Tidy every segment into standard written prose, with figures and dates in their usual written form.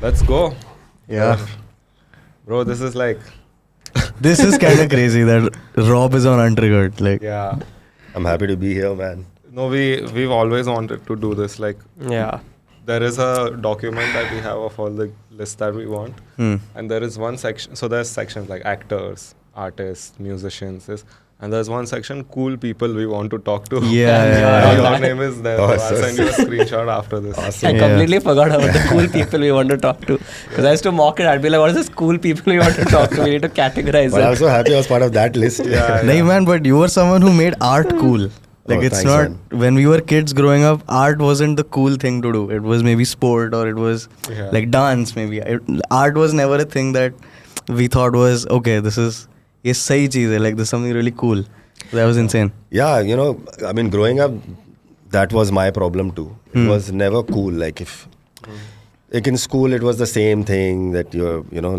Let's go. Yeah. Bro, this is like... This is kind of crazy that Rob is on Untriggered. Like, Yeah. I'm happy to be here, man. No, we've always wanted to do this. Like, Yeah. there is a document that we have of all the lists that we want. And there is one section. So there's sections like actors, artists, musicians. And there's one section, cool people we want to talk to. Yeah. Your name is there. Oh, So I'll send you a screenshot after this. Awesome. I completely forgot about the cool people we want to talk to. Because I used to mock it. I'd be like, what is this cool people we want to talk to? We need to categorize But I'm it. so happy I was part of that list. Nahin, man, but you were someone who made art cool. Like, it's thanks, not, man. when we were kids growing up, art wasn't the cool thing to do. It was maybe sport or it was like dance maybe. Art was never a thing that we thought was, okay, this is sahi cheez hai, like this is something really cool. That was insane. Yeah, you know, I mean, growing up, that was my problem too. It was never cool. Like like in school, it was the same thing that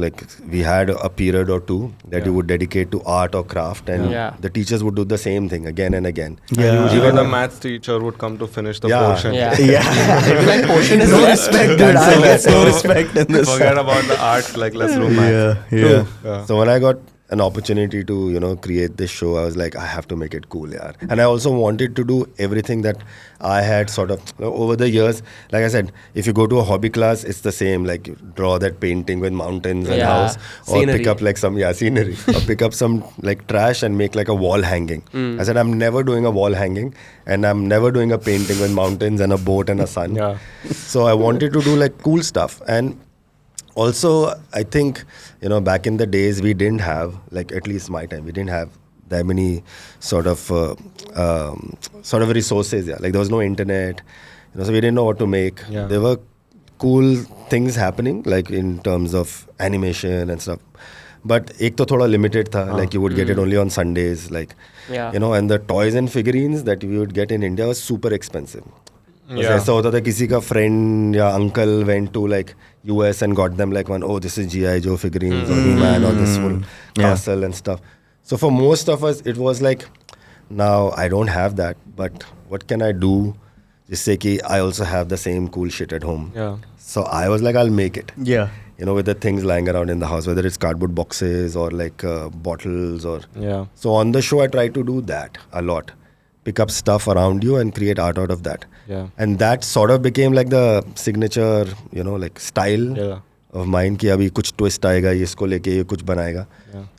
like we had a period or two that you would dedicate to art or craft, and the teachers would do the same thing again and again. Yeah. Usually the maths teacher would come to finish the portion. Like portion is No less. respect, dude. I get no respect in this. Forget about the art, like let's do maths. Yeah. So when I got an opportunity to, create this show, I was like, I have to make it cool, yaar. And I also wanted to do everything that I had sort of, over the years, like I said, if you go to a hobby class, it's the same, like you draw that painting with mountains and house, or Scenery. pick up like some, scenery, or pick up some like trash and make like a wall hanging. I said, I'm never doing a wall hanging, and I'm never doing a painting with mountains and a boat and a sun. Yeah. So I wanted to do like cool stuff. And also, I think, back in the days, we didn't have, like at least my time, we didn't have that many sort of resources. Like there was no internet, so we didn't know what to make. Yeah. There were cool things happening, like in terms of animation and stuff. But ek to thoda limited tha, like you would get it only on Sundays, like, and the toys and figurines that we would get in India was super expensive. ऐसा होता था किसी का friend या uncle went to like US and got them like this is G.I. Joe figurines or He-Man or this full castle and stuff. So for most of us, it was like, now I don't have that, but what can I do जिससे कि I also have the same cool shit at home. Yeah. So I was like, I'll make it. Yeah. With the things lying around in the house, whether it's cardboard boxes or like bottles or... Yeah. So on the show, I try to do that a lot. Pick up stuff around you and create art out of that. Yeah. And that sort of became like the signature, like style of mine कि अभी कुछ twist आएगा ये इसको लेके ये कुछ बनाएगा.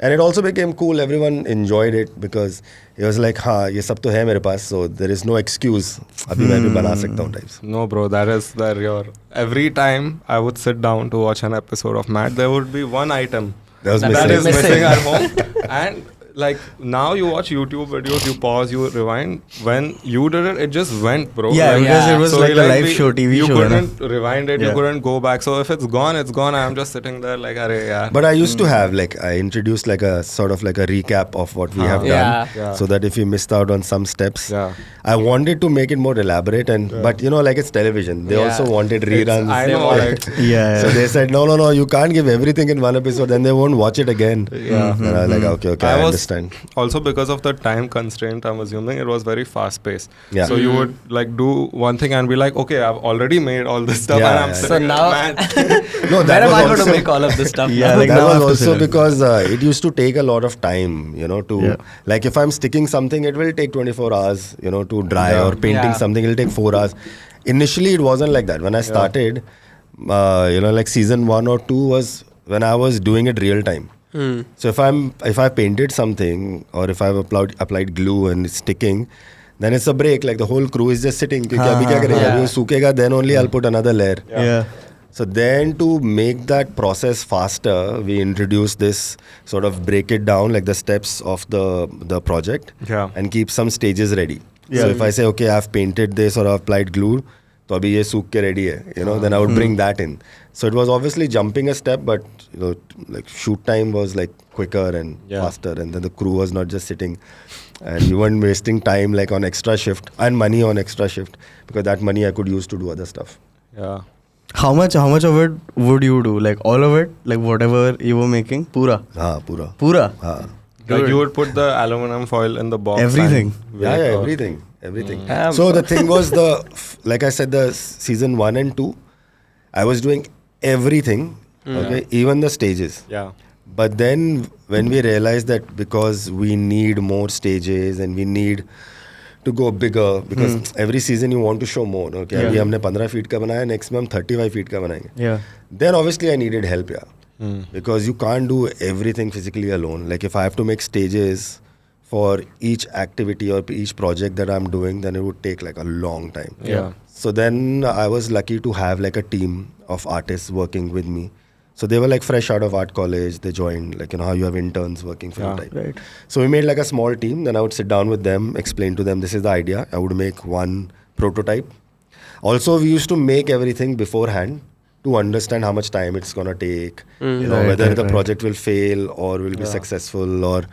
And it also became cool. Everyone enjoyed it because it was like हाँ ये सब तो है मेरे पास, so there is no excuse. अभी मैं भी बना सकता हूँ types. No, bro, that is your... Every time I would sit down to watch an episode of Matt, there would be one item That was that is missing. missing at home. And like now you watch YouTube videos, you pause, you rewind. When you did it, it just went, bro. Yeah, Like, because it was so like a live show, TV you show. You couldn't rewind it, you Yeah. couldn't go back. So if it's gone, it's gone. I'm just sitting there like, arey yaar. But I used to have I introduced like a sort of like a recap of what we have done, Yeah. so that if you missed out on some steps, Yeah. I wanted to make it more elaborate but like it's television. They also wanted reruns. I know, like, Yeah. So they said, no, you can't give everything in one episode, then they won't watch it again. Yeah. And I was like, okay, I understand. Also because of the time constraint, I'm assuming it was very fast paced. Yeah. So you would like do one thing and be like, okay, I've already made all this stuff Yeah, and I'm yeah. sitting So there, now, man. No, where that am was I going to also, make all of this stuff? Yeah, now? like that now I was have to also sit in. because it used to take a lot of time, to like if I'm sticking something, it will take 24 hours, to dry, or painting something, it'll take 4 hours. Initially, it wasn't like that. When I started, like season 1 or 2 was when I was doing it real time. So if I painted something or if I've applied glue and it's sticking, then it's a break. Like the whole crew is just sitting. क्योंकि अभी क्या करेंगे? अभी वो सूखेगा, then only I'll put another layer. Yeah. So then to make that process faster, we introduced this sort of break it down, like the steps of the project, and keep some stages ready. Yeah. So if I say, okay, I've painted this or I've applied glue, तो अभी ये सूख के ready है, then I would bring that in. So it was obviously jumping a step, but like shoot time was like quicker and faster, and then the crew was not just sitting, and we weren't wasting time like on extra shift and money on extra shift, because that money I could use to do other stuff. Yeah. How much of it would you do? Like all of it? Like whatever you were making? Pura? हाँ पूरा. Pura? हाँ. Like you would put the aluminum foil in the box. Everything. and Yeah, wait for- everything. So the thing was like I said, the season 1 and 2, I was doing everything, okay, even the stages. Yeah. But then when we realized that because we need more stages and we need to go bigger, because every season you want to show more. Okay, अभी हमने 15 feet का बनाया, next में हम 35 feet का बनाएंगे. Yeah. Then obviously I needed help, because you can't do everything physically alone. Like if I have to make stages for each activity or each project that I'm doing, then it would take like a long time. Yeah. So then I was lucky to have like a team of artists working with me. So they were like fresh out of art college. They joined, like, you know, how you have interns working for a time. Right. So we made like a small team. Then I would sit down with them, explain to them, this is the idea. I would make one prototype. Also, we used to make everything beforehand to understand how much time it's going to take, you know, whether the project will fail or will be successful, or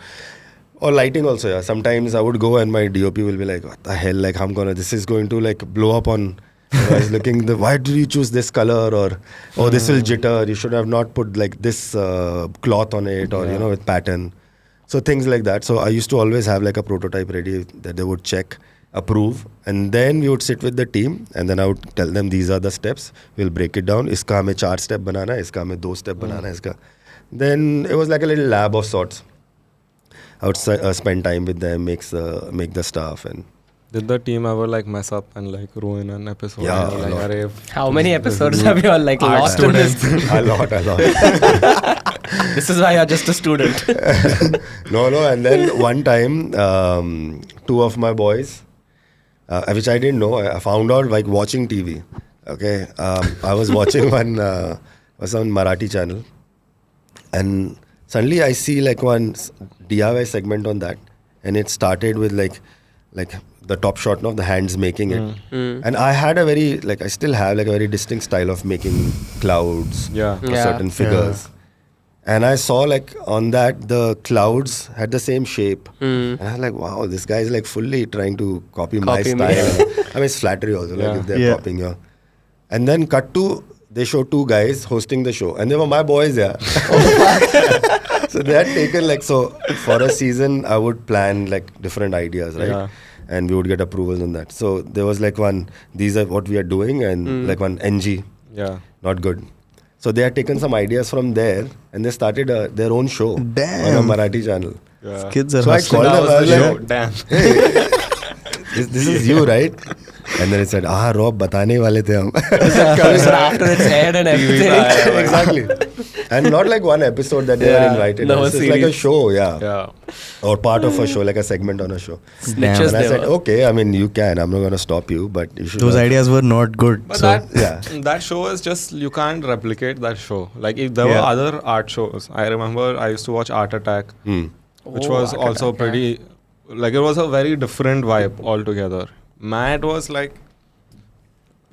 lighting also. Yeah. Sometimes I would go and my DOP will be like, what the hell, like this is going to like blow up on, I was looking, why did you choose this color, or oh, this will jitter, you should have not put like this cloth on it, or you know, with pattern. So things like that. So I used to always have like a prototype ready that they would check, approve, and then we would sit with the team, and then I would tell them these are the steps, we'll break it down, iska hame 4 step banana hai, iska hame 2 step banana hai, iska. Then it was like a little lab of sorts. I would spend time with them, make the stuff. And did the team ever like mess up and like ruin an episode? Yeah, Like, a lot. "Arey, How many episodes have you all like lost in this? a lot. This is why you're just a student. No. And then one time, 2 of my boys, which I didn't know, I found out like watching TV. Okay, I was watching was on Marathi channel, and suddenly I see like one DIY segment on that, and it started with like the top shot of the hands making it. And I had a very, like, I still have like a very distinct style of making clouds for certain figures. And I saw like on that the clouds had the same shape. And I was like, wow, this guy is like fully trying to copy my style. I mean, it's flattery also, like if they're copying your. And then cut to, they show 2 guys hosting the show, and they were my boys, So they had taken like, so for a season I would plan like different ideas, right? Yeah. And we would get approvals on that. So there was like one, these are what we are doing, and like one NG, not good. So they had taken some ideas from there, and they started their own show on a Marathi channel. Yeah. Kids are So I hustling. called them, I was like, Damn. this is you, right? And then it said, Rob, batane wale the hum. After it's aired and everything. Exactly. And not like one episode that they were invited. No, It's like a show, Yeah. or part of a show, like a segment on a show. Snitches And I they said, were. okay, I mean, you can. I'm not going to stop you, but you should. Those ideas were not good. But So that show is just, you can't replicate that show. Like if there were other art shows. I remember I used to watch Art Attack, which was Art also Attack, pretty, like it was a very different vibe altogether. Mad was like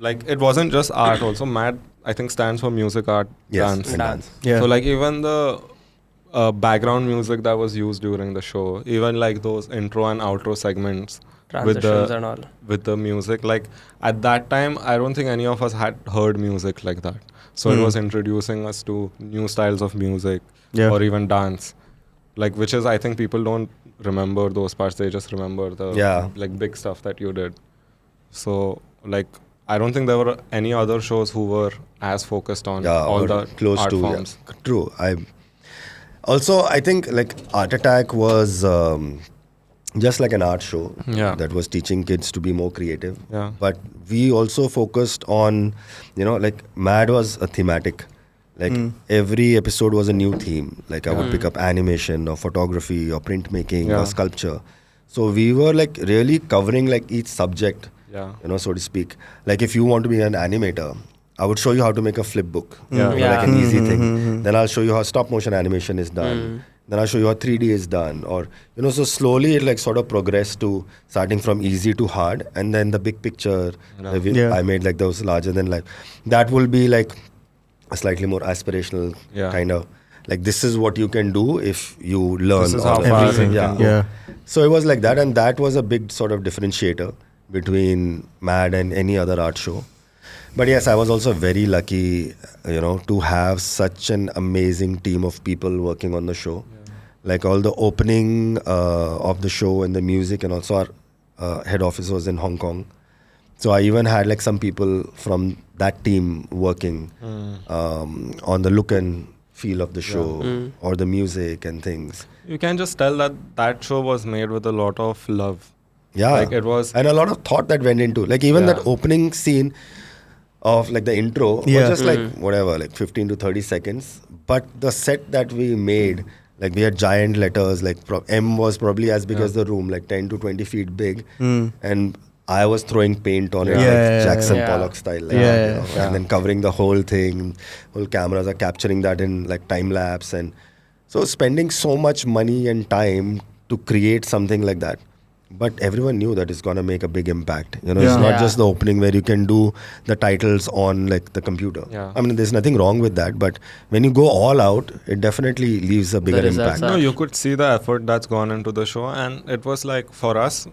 it wasn't just art also. Mad, I think, stands for music, art, dance. and dance. Yeah. So like even the background music that was used during the show, even like those intro and outro segments Transitions and all. with the music, like at that time I don't think any of us had heard music like that. So it was introducing us to new styles of music or even dance, like, which is, I think people don't remember those parts, they just remember the like big stuff that you did. So like I don't think there were any other shows who were as focused on all the close art to forms. Yeah. True. I think like Art Attack was just like an art show that was teaching kids to be more creative. Yeah. But we also focused on, like Mad was a thematic. Like every episode was a new theme. Like I would pick up animation or photography or printmaking or sculpture. So we were like really covering like each subject, so to speak. Like if you want to be an animator, I would show you how to make a flip book, like an easy thing. Then I'll show you how stop motion animation is done. Then I'll show you how 3D is done. Or, so slowly it like sort of progressed to starting from easy to hard. And then the big picture, I made like those larger than life. That will be like a slightly more aspirational kind of, like this is what you can do if you learn. This is how far you can go. So it was like that, and that was a big sort of differentiator between Mad and any other art show. But yes, I was also very lucky, to have such an amazing team of people working on the show. Like all the opening of the show and the music, and also our head office was in Hong Kong. So I even had like some people from that team working on the look and feel of the show or the music and things. You can just tell that show was made with a lot of love. Yeah. Like it was. And a lot of thought that went into, like even that opening scene of like the intro was just like whatever, like 15 to 30 seconds. But the set that we made, like we had giant letters, like M was probably as big as the room, like 10 to 20 feet big. And I was throwing paint on it, like Jackson Pollock style. Like, and then covering the whole thing. Whole cameras are capturing that in like time lapse. And so spending so much money and time to create something like that. But everyone knew that it's going to make a big impact. You know, it's not just the opening where you can do the titles on like the computer. I mean, there's nothing wrong with that. But when you go all out, it definitely leaves a bigger impact. No, you could see the effort that's gone into the show. And it was like, for us,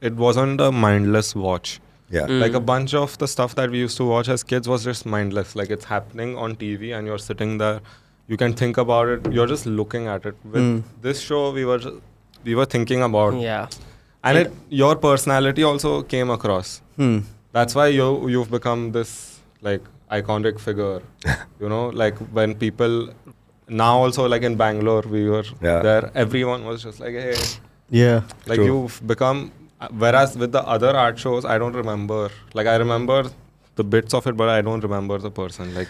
it wasn't a mindless watch. Like a bunch of the stuff that we used to watch as kids was just mindless. Like it's happening on TV and you're sitting there. You can think about it. You're just looking at it. With this show, we were thinking about. And your personality also came across. That's why you've become this like iconic figure. You know, like when people now also like in Bangalore, we were there. Everyone was just like, hey. Like you've become. Whereas with the other art shows, I don't remember. Like I remember the bits of it, but I don't remember the person. Like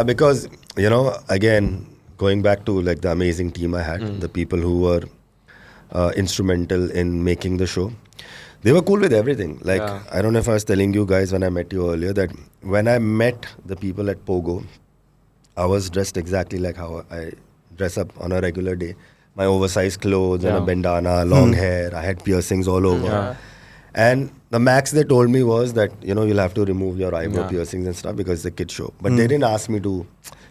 because you know, again, going back to like the amazing team I had, the people who were instrumental in making the show, they were cool with everything. Like I don't know if I was telling you guys when I met you earlier that when I met the people at Pogo, I was dressed exactly like how I dress up on a regular day. My oversized clothes and a bandana, long hair. I had piercings all over. And the max they told me was that, you know, you'll have to remove your eyebrow piercings and stuff because it's a kid show. But they didn't ask me to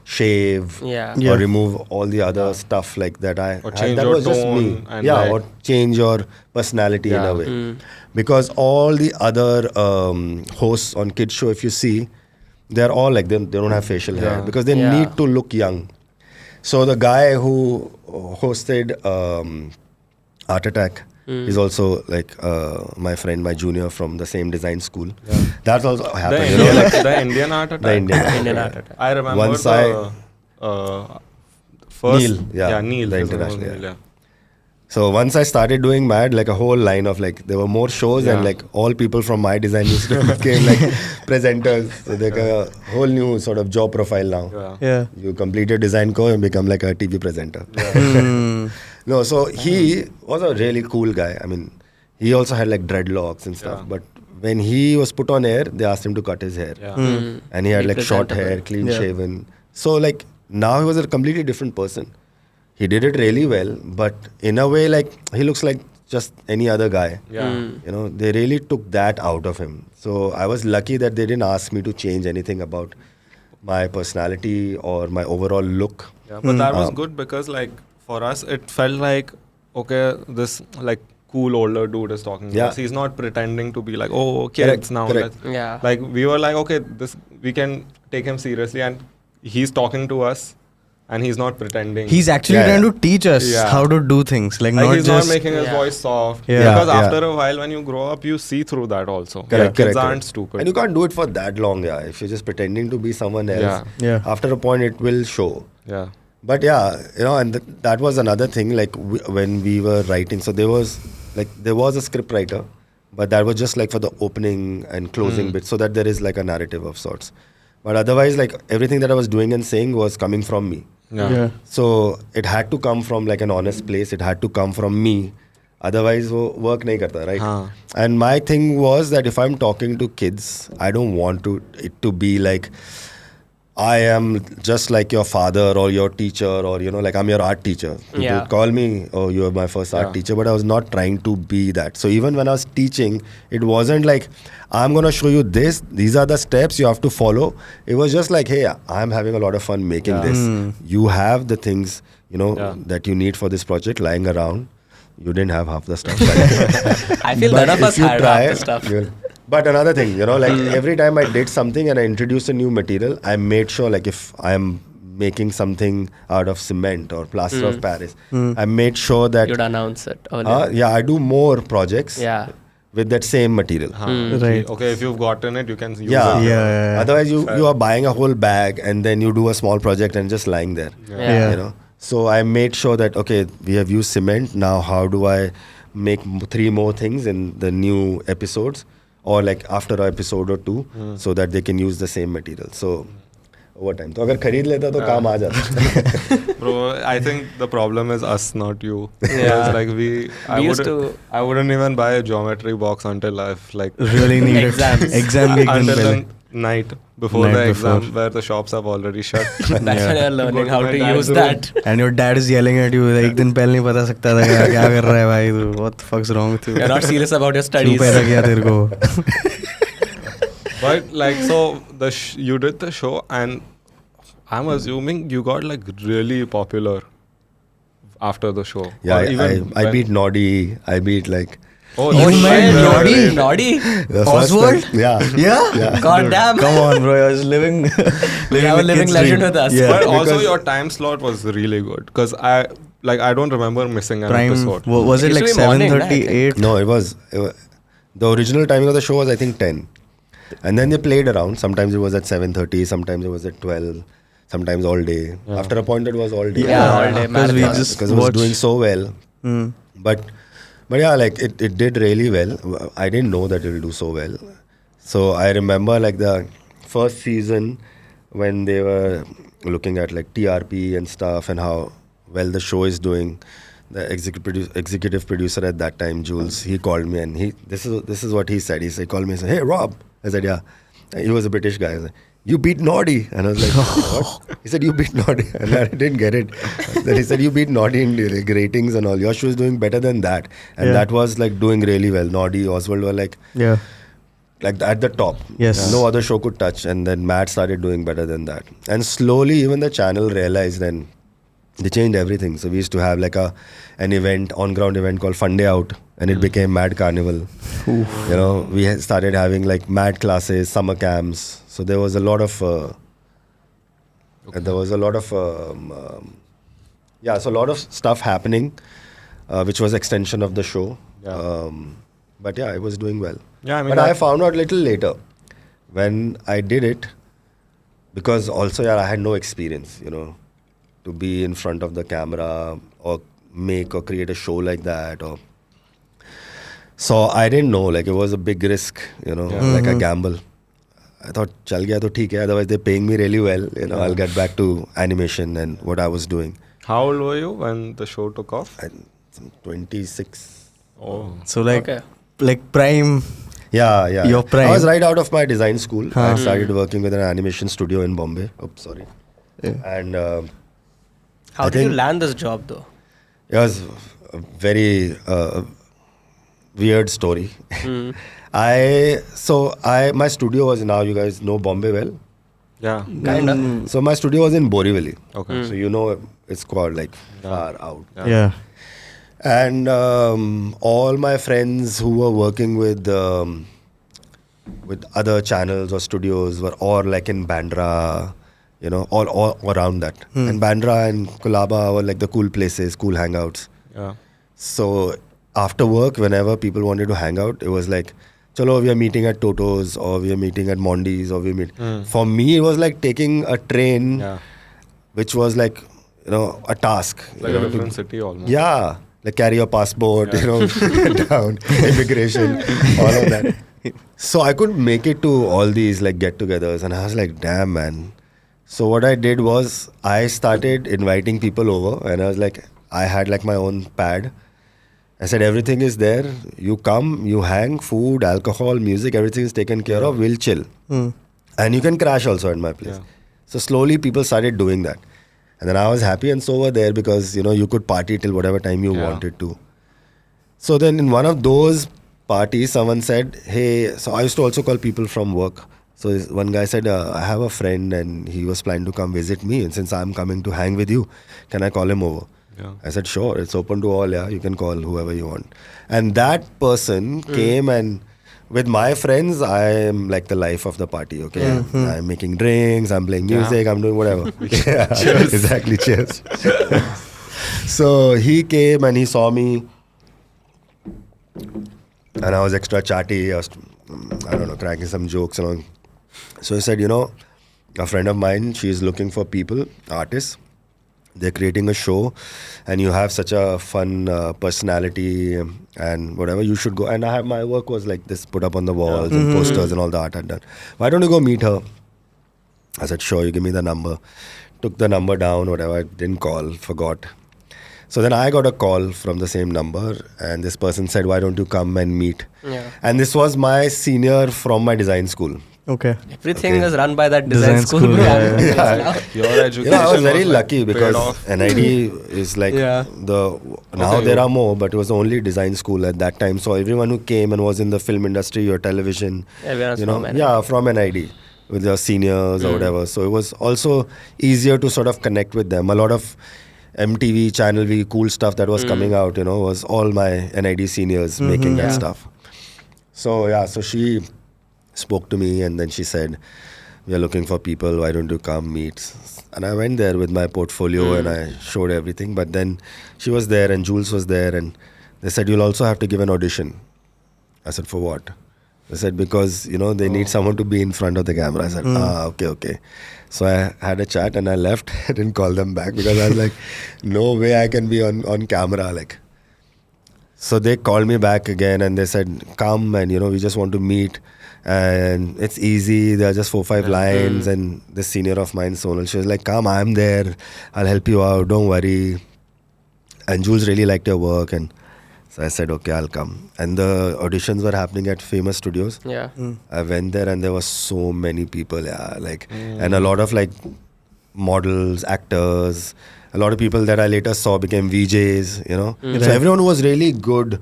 shave or remove all the other stuff like that. Or change that your was just tone. me. And or change your personality in a way. Because all the other hosts on kids show, if you see, they're all like, they don't have facial hair because they need to look young. So the guy who hosted Art Attack is also like my friend, my junior from the same design school. That's also happened. The Indian Art Attack. The Indian Art Attack. I remember once first. Neil, Neil. The international. So once I started doing Mad, like a whole line of like, there were more shows and like all people from my design used to became like presenters. So like a whole new sort of job profile now. You complete your design course and become like a TV presenter. No, so he was a really cool guy. I mean, he also had like dreadlocks and stuff. But when he was put on air, they asked him to cut his hair. And he had like short hair, clean shaven. So like now he was a completely different person. He did it really well, but in a way, like he looks like just any other guy. You know, they really took that out of him. So I was lucky that they didn't ask me to change anything about my personality or my overall look. But that was good because, like, for us, it felt like, okay, this like cool older dude is talking to us. He's not pretending to be like, oh, kids now. Like we were like, okay, we can take him seriously, and he's talking to us. And he's not pretending. He's actually trying to teach us how to do things. Like not he's just not making his voice soft. Because after a while, when you grow up, you see through that also. Kids aren't stupid. And you can't do it for that long, If you're just pretending to be someone else, after a point, it will show. But you know, and that was another thing, like when we were writing. So there was a script writer, but that was just like for the opening and closing bit, so that there is like a narrative of sorts. But otherwise, like everything that I was doing and saying was coming from me. So it had to come from like an honest place. It had to come from me. Otherwise, work nahi karta, right? And my thing was that if I'm talking to kids, I don't want it to be like, I am just like your father or your teacher, or, you know, like I'm your art teacher. People would call me, oh, you are my first art teacher. But I was not trying to be that. So even when I was teaching, it wasn't like, I'm going to show you this. These are the steps you have to follow. It was just like, hey, I'm having a lot of fun making this. You have the things, you know, that you need for this project lying around. You didn't have half the stuff. I feel none of us had half the stuff. But another thing, you know, like every time I did something and I introduced a new material, I made sure, like if I'm making something out of cement or plaster of Paris, I made sure that you'd announce it earlier. I do more projects with that same material. Right. Okay, if you've gotten it, you can use Yeah. it. Yeah. Otherwise, you are buying a whole bag and then you do a small project and just lying there. Yeah. You know. So I made sure that okay, we have used cement. Now, how do I make 3 more things in the new episodes, or like after an episode or 2, so that they can use the same material. So over time. तो अगर खरीद लेता तो काम आ जाता. Bro, I think the problem is us, not you. Yeah. Because, like I wouldn't even buy a geometry box until I've like Really needed Exams. exam के एक दिन until पहले. the night before Night the exam, before. where the shops have already shut. That's when you're learning Go to how my to dad's use room. that. And your dad is yelling at you. एक दिन पहले नहीं पता सकता था क्या कर रहा है भाई तू. What the fuck's wrong with you? You're not serious about your क्यों studies. पैदा किया तेरे को? But like, so you did the show, and I'm assuming you got like really popular after the show. Yeah, Or even I when- beat Noddy. I beat like Oh, You shit, met yeah, Noddy? yeah. Naughty. the first Oswald? time- Yeah. Yeah? God damn. Come on, bro. I was living You have a the living kid's legend dream. with us. Yeah. But also because- your time slot was really good, because I don't remember missing an Prime. episode. Was it Used like to be morning, 7:38? No, it was the original timing of the show was I think 10, and then they played around. Sometimes it was at 7:30, sometimes it was at 12, sometimes all day. After a point, it was all day. Yeah, all day. Because we marathon. just because it was watched. doing so well. Hmm. But yeah, like it did really well. I didn't know that it will do so well. So I remember like the first season when they were looking at like TRP and stuff and how well the show is doing. The executive producer at that time, Jules, he called me and this is what he said. He called me and said, "Hey Rob," I said, "Yeah." He was a British guy. I said, "You beat Noddy," and I was like, "What?" He said, "You beat Noddy," and I didn't get it. Then he said, "You beat Noddy in like, ratings and all. Your show is doing better than that," and Yeah. that was like doing really well. Noddy, Oswald were like Yeah. at the top. Yes. No other show could touch, and then Matt started doing better than that. And slowly, even the channel realized, and they changed everything. So we used to have like an event, on-ground event called Fun Day Out, and it became Mad Carnival. You know, we started having like Mad classes, summer camps. So there was a lot of, so a lot of stuff happening, which was extension of the show. Yeah. But yeah, it was doing well. Yeah, I mean, but I found out little later when I did it, because also I had no experience, you know, to be in front of the camera or make or create a show like that. So I didn't know, like it was a big risk, you know, like a gamble. I thought, chal gaya to theek hai, otherwise they're paying me really well, you know, I'll get back to animation and what I was doing. How old were you when the show took off? 26. Oh. So like Okay. Yeah. prime. Your prime. I was right out of my design school. I started working with an animation studio in Bombay. Oops, sorry. Yeah. And How I did you think- land this job though? it was a very weird story. My studio was, now you guys know Bombay well. Yeah. Kinda. So my studio was in Borivali. Okay. So you know it's called like far out. Yeah. And all my friends who were working with other channels or studios were all like in Bandra, you know, all around that. And Bandra and Colaba were like the cool places, cool hangouts. Yeah. So after work, whenever people wanted to hang out, it was like, chalo, we are meeting at Toto's, or we are meeting at Mondi's, or we meet. For me, it was like taking a train, Yeah. which was like, you know, a task. Like a different city almost. Yeah, like carry your passport, you know, down, immigration, all of that. So I couldn't make it to all these like get-togethers, and I was like, damn, man. So what I did was I started inviting people over, and I was like, I had like my own pad. I said, everything is there. You come, you hang, food, alcohol, music, everything is taken care of. We'll chill. And you can crash also at my place. Yeah. So slowly people started doing that. And then I was happy and so were there, because, you know, you could party till whatever time you wanted to. So then in one of those parties, someone said, hey, so I used to also call people from work. So one guy said, I have a friend and he was planning to come visit me. And since I'm coming to hang with you, can I call him over? Yeah. I said, sure, it's open to all, yeah, you can call whoever you want. And that person came, and with my friends, I am like the life of the party, okay? I'm making drinks, I'm playing music, I'm doing whatever. Yeah, exactly, cheers. So he came and he saw me And I was extra chatty. I was, cracking some jokes and all. So he said, a friend of mine, she's looking for people, artists. They're creating a show, and you have such a fun personality and whatever. You should go. And my work was like this, put up on the walls and posters and all the art I'd done. Why don't you go meet her? I said, sure. You give me the number. Took the number down, whatever. I didn't call, forgot. So then I got a call from the same number, and this person said, why don't you come and meet? Yeah. And this was my senior from my design school. Okay. Everything is run by that design school. School, bro. Yeah. Your education I was very like lucky because paid off. NID is like now there are more, but it was the only design school at that time. So everyone who came and was in the film industry or television, Everyone was from NID. from NID with their seniors or whatever. So it was also easier to sort of connect with them. A lot of MTV, Channel V, cool stuff that was coming out, was all my NID seniors making that stuff. So so she spoke to me, and then she said, we are looking for people, why don't you come meet? And I went there with my portfolio and I showed everything. But then she was there and Jules was there, and they said, you'll also have to give an audition. I said, for what? They said, because they need someone to be in front of the camera. I said, okay. So I had a chat and I left. I didn't call them back because I was like, no way I can be on camera. So they called me back again and they said, come and we just want to meet. And it's easy. There are just 4-5 lines. And the senior of mine, Sonal, she was like, come, I'm there. I'll help you out. Don't worry. And Jules really liked your work. And so I said, okay, I'll come. And the auditions were happening at Famous Studios. Yeah. I went there and there were so many people. And a lot of models, actors. A lot of people that I later saw became VJs, So everyone was really good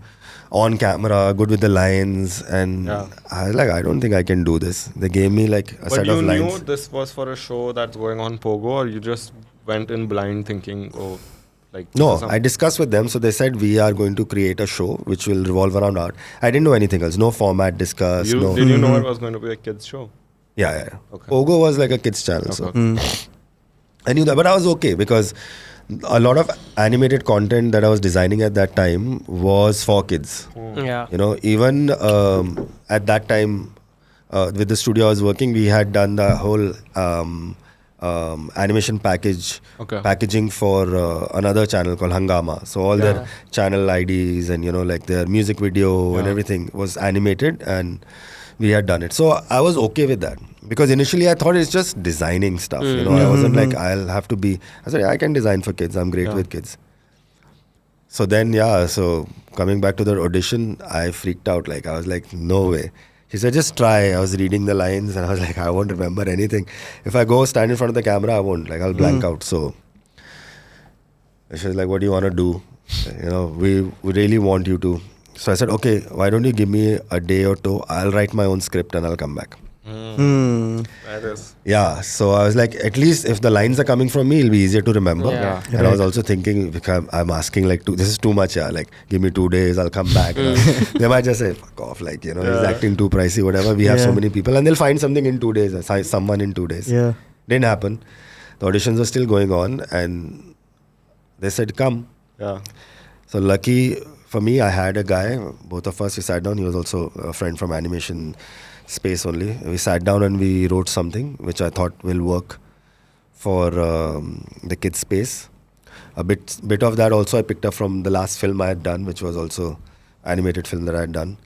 on camera, good with the lines, and I was like, I don't think I can do this. They gave me a set of lines. But you knew this was for a show that's going on Pogo, or you just went in blind thinking, No, I discussed with them. So they said, we are going to create a show which will revolve around art. I didn't know anything else. No format discussed. Did you know it was going to be a kids show? Yeah. Okay. Pogo was like a kids channel. Okay. So I knew that, but I was okay because a lot of animated content that I was designing at that time was for kids. Yeah. Even at that time with the studio I was working, we had done the whole animation packaging for another channel called Hangama. So all their channel IDs and their music video and everything was animated, and we had done it. So I was okay with that. Because initially I thought it's just designing stuff, I wasn't like, I'll have to be, I said, I can design for kids, I'm great with kids. So then, so coming back to the audition, I freaked out, I was like, no way. She said, just try. I was reading the lines and I was like, I won't remember anything. If I go stand in front of the camera, I won't, I'll blank out. So she was like, what do you want to do? We really want you to. So I said, okay, why don't you give me a day or two, I'll write my own script and I'll come back. That is. Yeah, so I was like, at least if the lines are coming from me, it'll be easier to remember. Yeah. And I was also thinking, I'm asking this is too much, give me 2 days, I'll come back. They might just say, fuck off, he's acting too pricey, whatever. We have so many people, and they'll find something in 2 days, someone in 2 days. Yeah. Didn't happen. The auditions were still going on, and they said, come. Yeah. So lucky for me, I had a guy, both of us, we sat down. He was also a friend from animation space only. We sat down and we wrote something which I thought will work for the kids space. A bit of that also I picked up from the last film I had done, which was also animated film that I had done.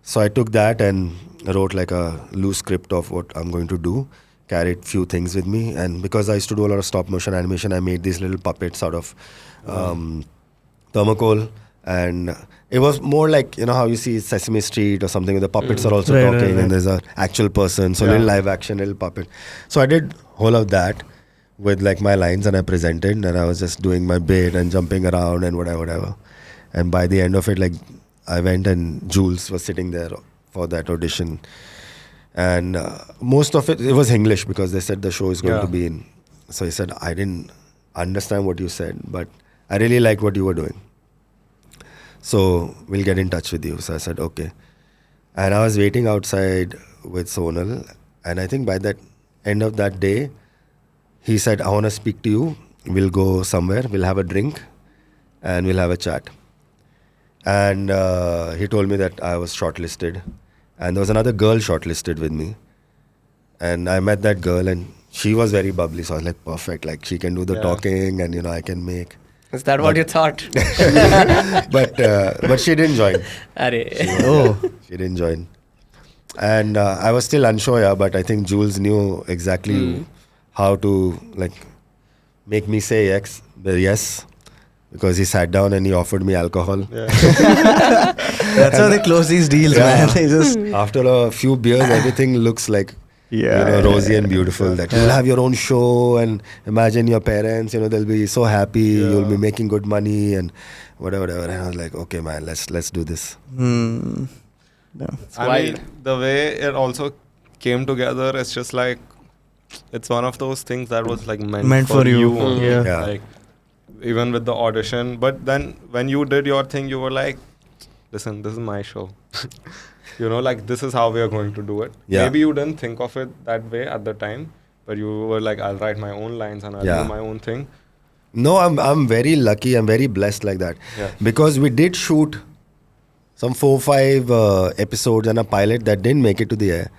So I took that and wrote a loose script of what I'm going to do, carried few things with me, and because I used to do a lot of stop motion animation, I made these little puppets out of thermocol. And it was more like, how you see Sesame Street or something where the puppets are also talking and there's an actual person. So little live action, little puppet. So I did whole of that with my lines and I presented and I was just doing my bit and jumping around and whatever. And by the end of it, I went and Jules was sitting there for that audition. And most of it was English because they said the show is going to be in. So he said, I didn't understand what you said, but I really liked what you were doing. So we'll get in touch with you. So I said, okay. And I was waiting outside with Sonal. And I think by that end of that day, he said, I want to speak to you. We'll go somewhere. We'll have a drink and we'll have a chat. And he told me that I was shortlisted. And there was another girl shortlisted with me. And I met that girl and she was very bubbly. So I was like, perfect. Like she can do the talking and, I can make. Is that what you thought? But she didn't join. She didn't join. And I was still unsure, but I think Jules knew exactly how to make me say yes. Because he sat down and he offered me alcohol. Yeah. That's how they close these deals, man. They just after a few beers, everything looks like rosy and beautiful. That you'll have your own show and imagine your parents. They'll be so happy. You'll be making good money and whatever. And I was like, okay, man, let's do this. I mean, the way it also came together, it's just like it's one of those things that was like meant for you. Yeah. Like, even with the audition, but then when you did your thing, you were like, listen, this is my show. Like this is how we are going to do it. Maybe you didn't think of it that way at the time, but you were like, I'll write my own lines and I'll do my own thing. No, I'm very lucky. I'm very blessed like that. Because we did shoot some 4-5 episodes and a pilot that didn't make it to the air.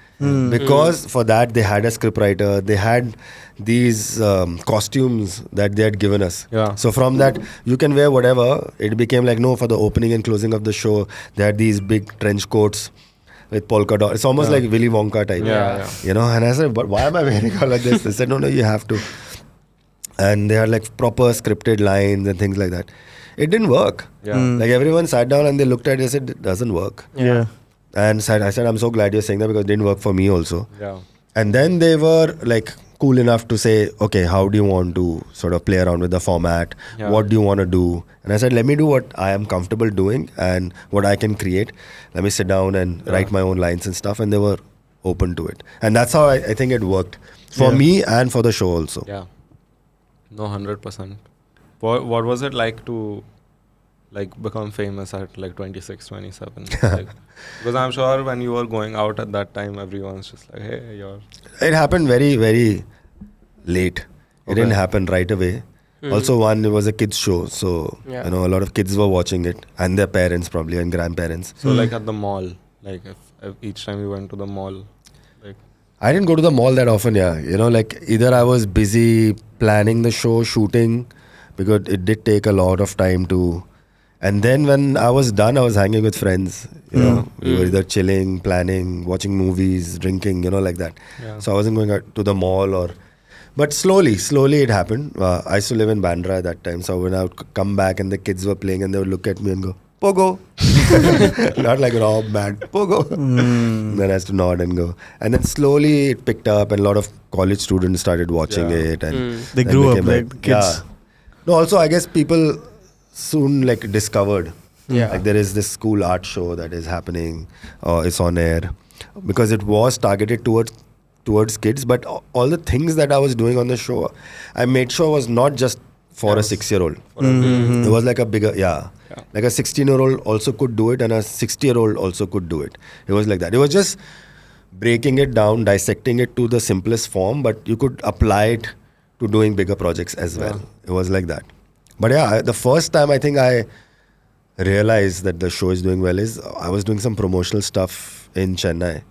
Because for that they had a scriptwriter, they had these costumes that they had given us. So from that you can wear whatever. It became like, no, for the opening and closing of the show they had these big trench coats with polka dot. It's almost like Willy Wonka type. And I said, but why am I wearing all like this? They said, no, you have to. And they had like proper scripted lines and things like that. It didn't work. Like everyone sat down and they looked at it and said, it doesn't work. And I said, I'm so glad you're saying that because it didn't work for me also. And then they were like cool enough to say, okay, how do you want to sort of play around with the format? What do you want to do? And I said, let me do what I am comfortable doing and what I can create. Let me sit down and write my own lines and stuff. And they were open to it. And that's how I think it worked for me and for the show also. Yeah. No, 100%. What was it like to become famous at 26, 27? Because I'm sure when you were going out at that time, everyone's just like, hey, you're... It happened very, very late. It didn't happen right away. Also, it was a kids show. So, a lot of kids were watching it and their parents probably and grandparents. So at the mall, if each time you went to the mall, I didn't go to the mall that often, either I was busy planning the show, shooting, because it did take a lot of time to... And then when I was done, I was hanging with friends. We were either chilling, planning, watching movies, drinking, like that. So I wasn't going out to the mall or... But slowly it happened. I used to live in Bandra at that time. So when I would come back and the kids were playing and they would look at me and go, Pogo. Not like Rob, bad. Pogo. Then I used to nod and go. And then slowly it picked up and a lot of college students started watching it. And they grew up like kids. Yeah. No, also I guess people... soon discovered there is this school art show that is happening it's on air because it was targeted towards kids, but all the things that I was doing on the show I made sure was not just for a 6-year-old. It was like a bigger like a 16-year-old also could do it and a 60-year-old also could do it. It was like that. It was just breaking it down, dissecting it to the simplest form, but you could apply it to doing bigger projects as well. It was like that. But the first time I think I realized that the show is doing well is I was doing some promotional stuff in Chennai.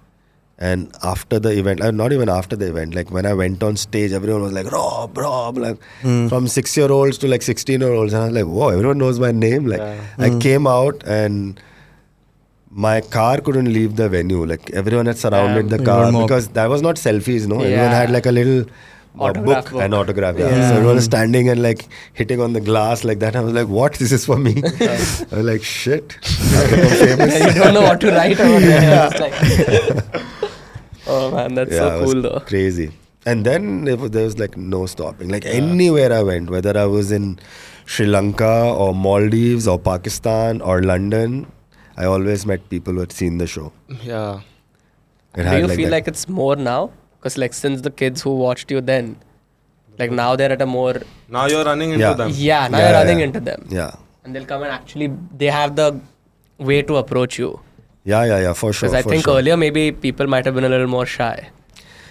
And after the event, not even after the event, when I went on stage, everyone was like, Rob, from 6-year-olds to 16-year-olds. And I was like, whoa, everyone knows my name. I came out and my car couldn't leave the venue. Everyone had surrounded the car because that was not selfies, no? Everyone had a little... book and autograph. So everyone was standing and hitting on the glass like that. I was like, what? This is for me. I was like, shit. I've become famous. You don't know what to write over there. Oh man, that's so cool though. Crazy. And then there was no stopping. Anywhere I went, whether I was in Sri Lanka or Maldives or Pakistan or London, I always met people who had seen the show. Yeah. Do you feel like it's more now? Because since the kids who watched you then, now they're at a more... Now you're running into them. Yeah, now you're running into them. Yeah. And they'll come and actually, they have the way to approach you. Yeah, for sure. Because I think earlier maybe people might have been a little more shy.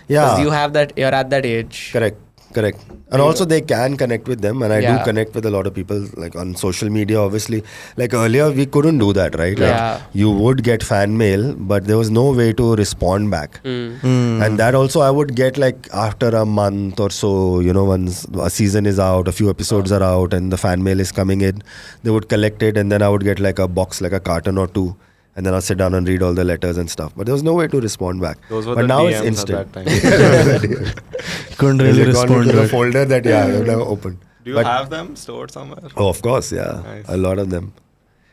Yeah. Because you have that, you're at that age. Correct. Correct. And also they can connect with them, and I do connect with a lot of people like on social media. Obviously, like earlier we couldn't do that, right? Like you would get fan mail, but there was no way to respond back. And that also I would get like after a month or so, you know, once a season is out, a few episodes are out, and the fan mail is coming in, they would collect it, and then I would get like a box, like a carton or two. And then I'll sit down and read all the letters and stuff. But there was no way to respond back. Those were but the now DMs it's instant. at that time. Couldn't really respond to to the it. folder that I've never opened. Do you have them stored somewhere? Oh, of course, yeah. Nice. A lot of them.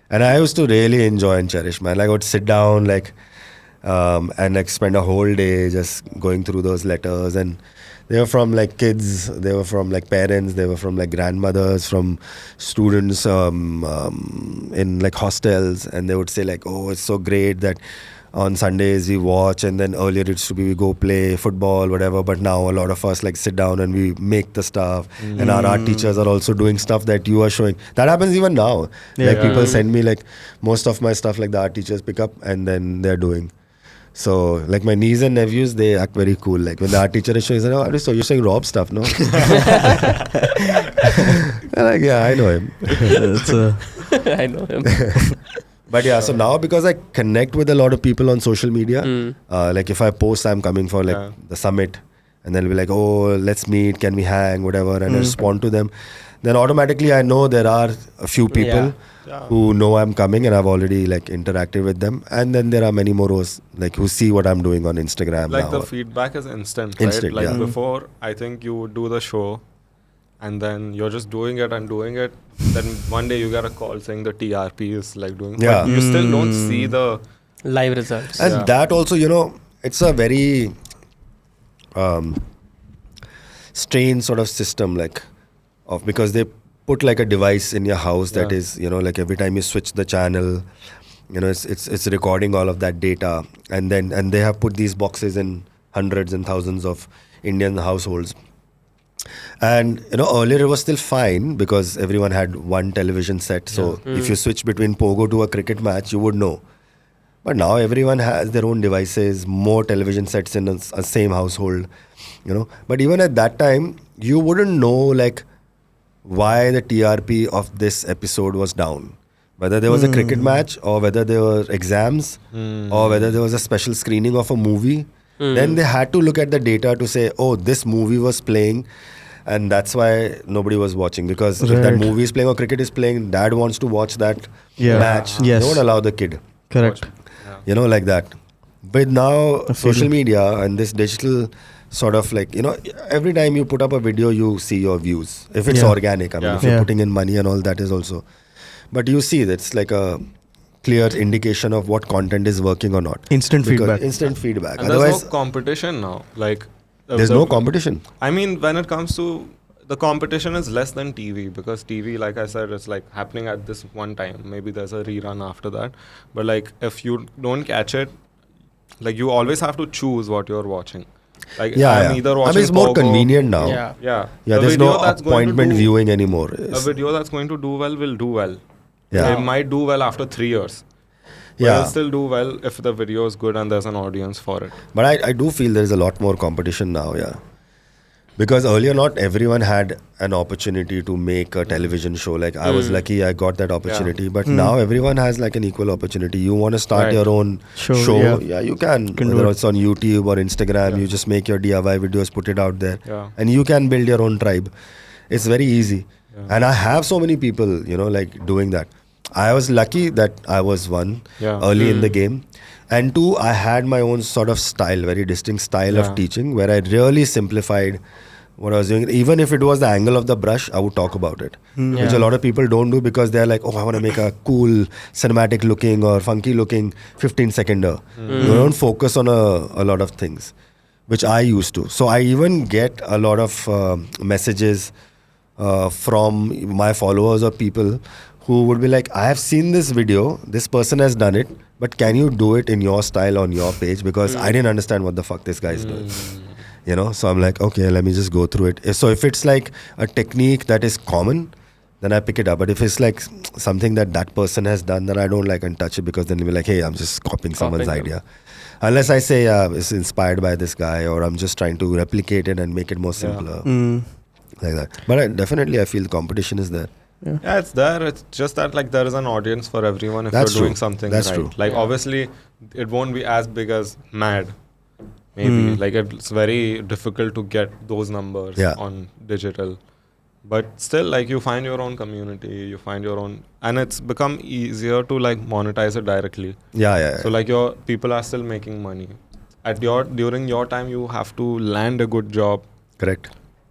And I used to really enjoy and cherish, man. Like I would sit down like and like spend a whole day just going through those letters, and they were from like kids, they were from like parents, they were from like grandmothers, from students in like hostels, and they would say like, oh, it's so great that on Sundays we watch, and then earlier it used to be we go play football, whatever, but now a lot of us like sit down and we make the stuff, and our art teachers are also doing stuff that you are showing. That happens even now. Like people send me like most of my stuff, like the art teachers pick up and then they're doing. So, like my niece and nephews, they act very cool. Like when the art teacher is showing, he's like, oh, so you're showing Rob stuff, no? I'm like, yeah, I know him. I know him. But yeah, so now because I connect with a lot of people on social media, like if I post I'm coming for like the summit, and they'll be like, oh, let's meet, can we hang, whatever, and I respond to them, then automatically I know there are a few people who know I'm coming, and I've already like interacted with them, and then there are many more like who see what I'm doing on Instagram. Like now. the feedback is instant, right? Like before, I think you would do the show, and then you're just doing it and doing it. Then one day you get a call saying the TRP is like doing, but you still don't see the live results. And that also, you know, it's a very strange sort of system, like because they put like a device in your house that is, you know, like every time you switch the channel, you know, it's recording all of that data, and they have put these boxes in hundreds and thousands of Indian households. And you know, earlier it was still fine because everyone had one television set, so if you switch between Pogo to a cricket match, you would know. But now everyone has their own devices, more television sets in a same household, you know. But even at that time, you wouldn't know like why the TRP of this episode was down. Whether there was a cricket match, or whether there were exams, or whether there was a special screening of a movie. Then they had to look at the data to say, oh, this movie was playing, and that's why nobody was watching. Because if that movie is playing or cricket is playing, dad wants to watch that match. They won't allow the kid. Correct. You know, like that. But now social media and this digital sort of like, you know, every time you put up a video, you see your views. If it's organic, I mean, if you're putting in money and all that is also. But you see, that's like a clear indication of what content is working or not. Instant feedback. Instant feedback. And otherwise, there's no competition now. Like there's no competition. I mean, when it comes to the competition is less than TV, because TV, like I said, it's like happening at this one time. Maybe there's a rerun after that. But like if you don't catch it, like you always have to choose what you're watching. Like I'm either watching. I mean, it's more Pogo, convenient now. Yeah. There's no appointment viewing anymore. A video that's going to do well will do well. Yeah. It might do well after 3 years. But it'll still do well if the video is good and there's an audience for it. But I do feel there's a lot more competition now, Because earlier not everyone had an opportunity to make a television show. Like I was lucky I got that opportunity. But now everyone has like an equal opportunity. You want to start your own show. Yeah, you can. Whether it's on YouTube or Instagram, you just make your DIY videos, put it out there. And you can build your own tribe. It's very easy. And I have so many people, you know, like doing that. I was lucky that I was one early in the game. And two, I had my own sort of style, very distinct style of teaching, where I really simplified what I was doing. Even if it was the angle of the brush, I would talk about it. Which a lot of people don't do because they're like, oh, I want to make a cool, cinematic looking or funky looking 15-seconder. You don't focus on a lot of things, which I used to. So I even get a lot of messages from my followers or people who would be like, I have seen this video, this person has done it, but can you do it in your style on your page? Because I didn't understand what the fuck this guy is doing. You know, so I'm like, okay, let me just go through it. So if it's like a technique that is common, then I pick it up. But if it's like something that person has done, then I don't like and touch it, because then you'll be like, hey, I'm just copying someone's idea. Unless I say, it's inspired by this guy, or I'm just trying to replicate it and make it more simpler. Like that. But I feel the competition is there. Yeah, it's there. It's just that like there is an audience for everyone if That's you're doing true. something That's right. true. Like obviously, it won't be as big as Mad. Maybe like it's very difficult to get those numbers on digital. But still, like you find your own community, you find your own, and it's become easier to like monetize it directly. Yeah. So like your people are still making money. During your time, you have to land a good job. Correct.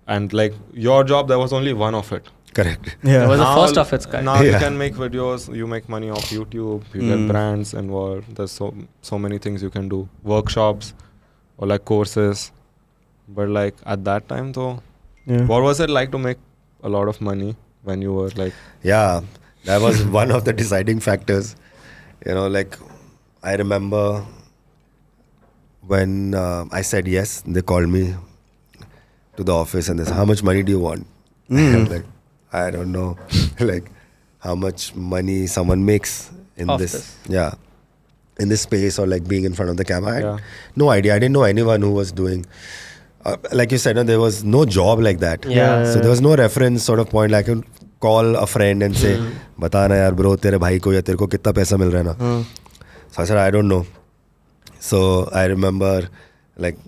And like your job, there was only one of it. Correct. It was the Now- first of its kind. Now you can make videos, you make money off YouTube, you get brands involved. There's so many things you can do. Workshops or like courses. But like at that time though, what was it like to make a lot of money when you were like... Yeah, that was one of the deciding factors. You know, like I remember when I said yes, they called me to the office and they said, how much money do you want? I'm like, I don't know, like how much money someone makes in this. Yeah, in this space, or like being in front of the camera. I had no idea. I didn't know anyone who was doing, like you said, there was no job like that. So there was no reference sort of point. Like I could call a friend and say, "Bata na yaar bro, tere bhai ko ya tere ko kitna paisa mil raha hai na?" So I said, I don't know. So I remember like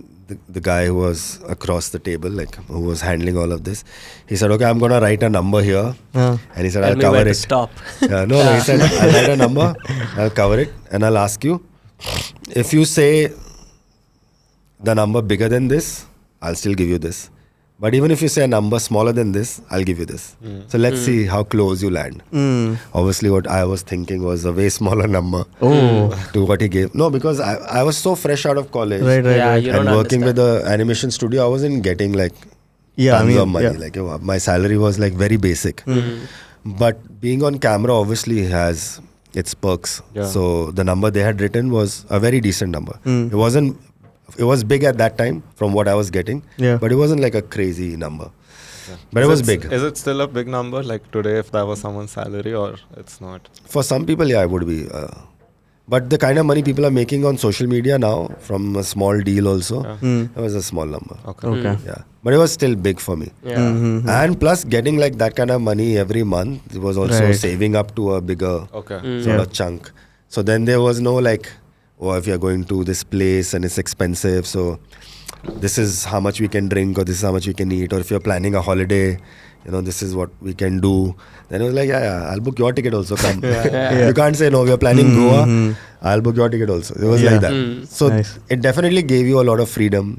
the guy who was across the table, like who was handling all of this, he said, okay, I'm going to write a number here. And he said, I'll cover it. Stop. He said, I'll write a number, I'll cover it, and I'll ask you, if you say the number bigger than this, I'll still give you this. But even if you say a number smaller than this, I'll give you this. So let's see how close you land. Obviously, what I was thinking was a way smaller number to what he gave. No, because I was so fresh out of college. Right. And working with the animation studio, I wasn't getting like tons of money. Like my salary was like very basic. But being on camera obviously has its perks. So the number they had written was a very decent number. It was big at that time from what I was getting, but it wasn't like a crazy number. But it was big. Is it still a big number like today if that was someone's salary, or it's not? For some people, yeah, it would be. But the kind of money people are making on social media now from a small deal also, it was a small number. Okay. Yeah. But it was still big for me. And plus getting like that kind of money every month, it was also saving up to a bigger sort of chunk. So then there was no like, oh, if you're going to this place and it's expensive, so this is how much we can drink, or this is how much we can eat, or if you're planning a holiday, this is what we can do. Then it was like, I'll book your ticket also, come. You can't say, no, we are planning Goa, I'll book your ticket also. It was like that. So it definitely gave you a lot of freedom,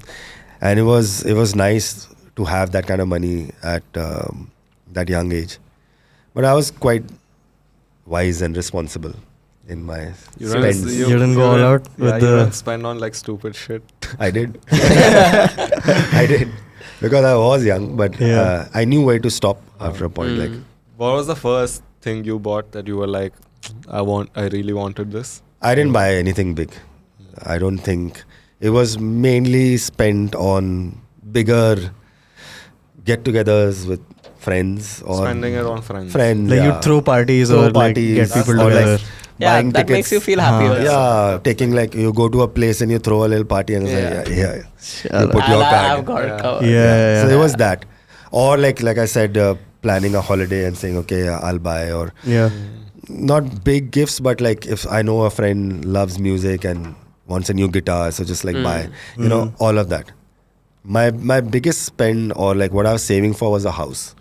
and it was nice to have that kind of money at that young age. But I was quite wise and responsible in my spends. You didn't go all out with you didn't spend on like stupid shit. I did. I did. Because I was young, but I knew where to stop after a point. Like, what was the first thing you bought that you were like, I really wanted this? I didn't buy anything big. I don't think. It was mainly spent on bigger get-togethers with friends, or spending it on friends. Like you throw parties or like get people together. Buying that tickets. makes you feel happy. Taking like, you go to a place and you throw a little party and it's like, you put your I've card. got it covered. So it was that. Or like I said, planning a holiday and saying, okay, I'll buy, or not big gifts, but like if I know a friend loves music and wants a new guitar, so just like buy, all of that. My biggest spend, or like what I was saving for, was a house.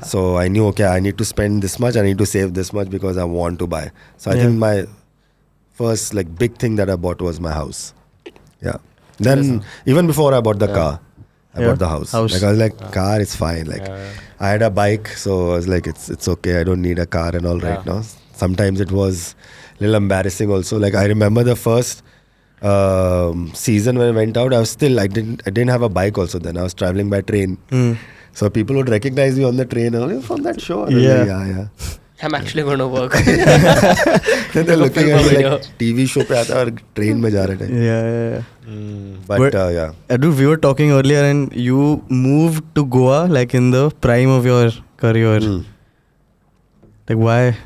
So I knew, okay, I need to spend this much, I need to save this much because I want to buy. So I think my first like big thing that I bought was my house. Then even before I bought the car, I bought the house. Like I was like, car is fine. Like I had a bike, so I was like, it's okay. I don't need a car and all right now. Sometimes it was a little embarrassing also. Like I remember the first season when I went out, I didn't have a bike also then. I was traveling by train. So people would recognize me on the train. Oh, from that show. Yeah. I'm actually going to work. Then they're looking at me like TV show pe aata aur train mein ja rahe the. But Dude, we were talking earlier and you moved to Goa like in the prime of your career. Like why?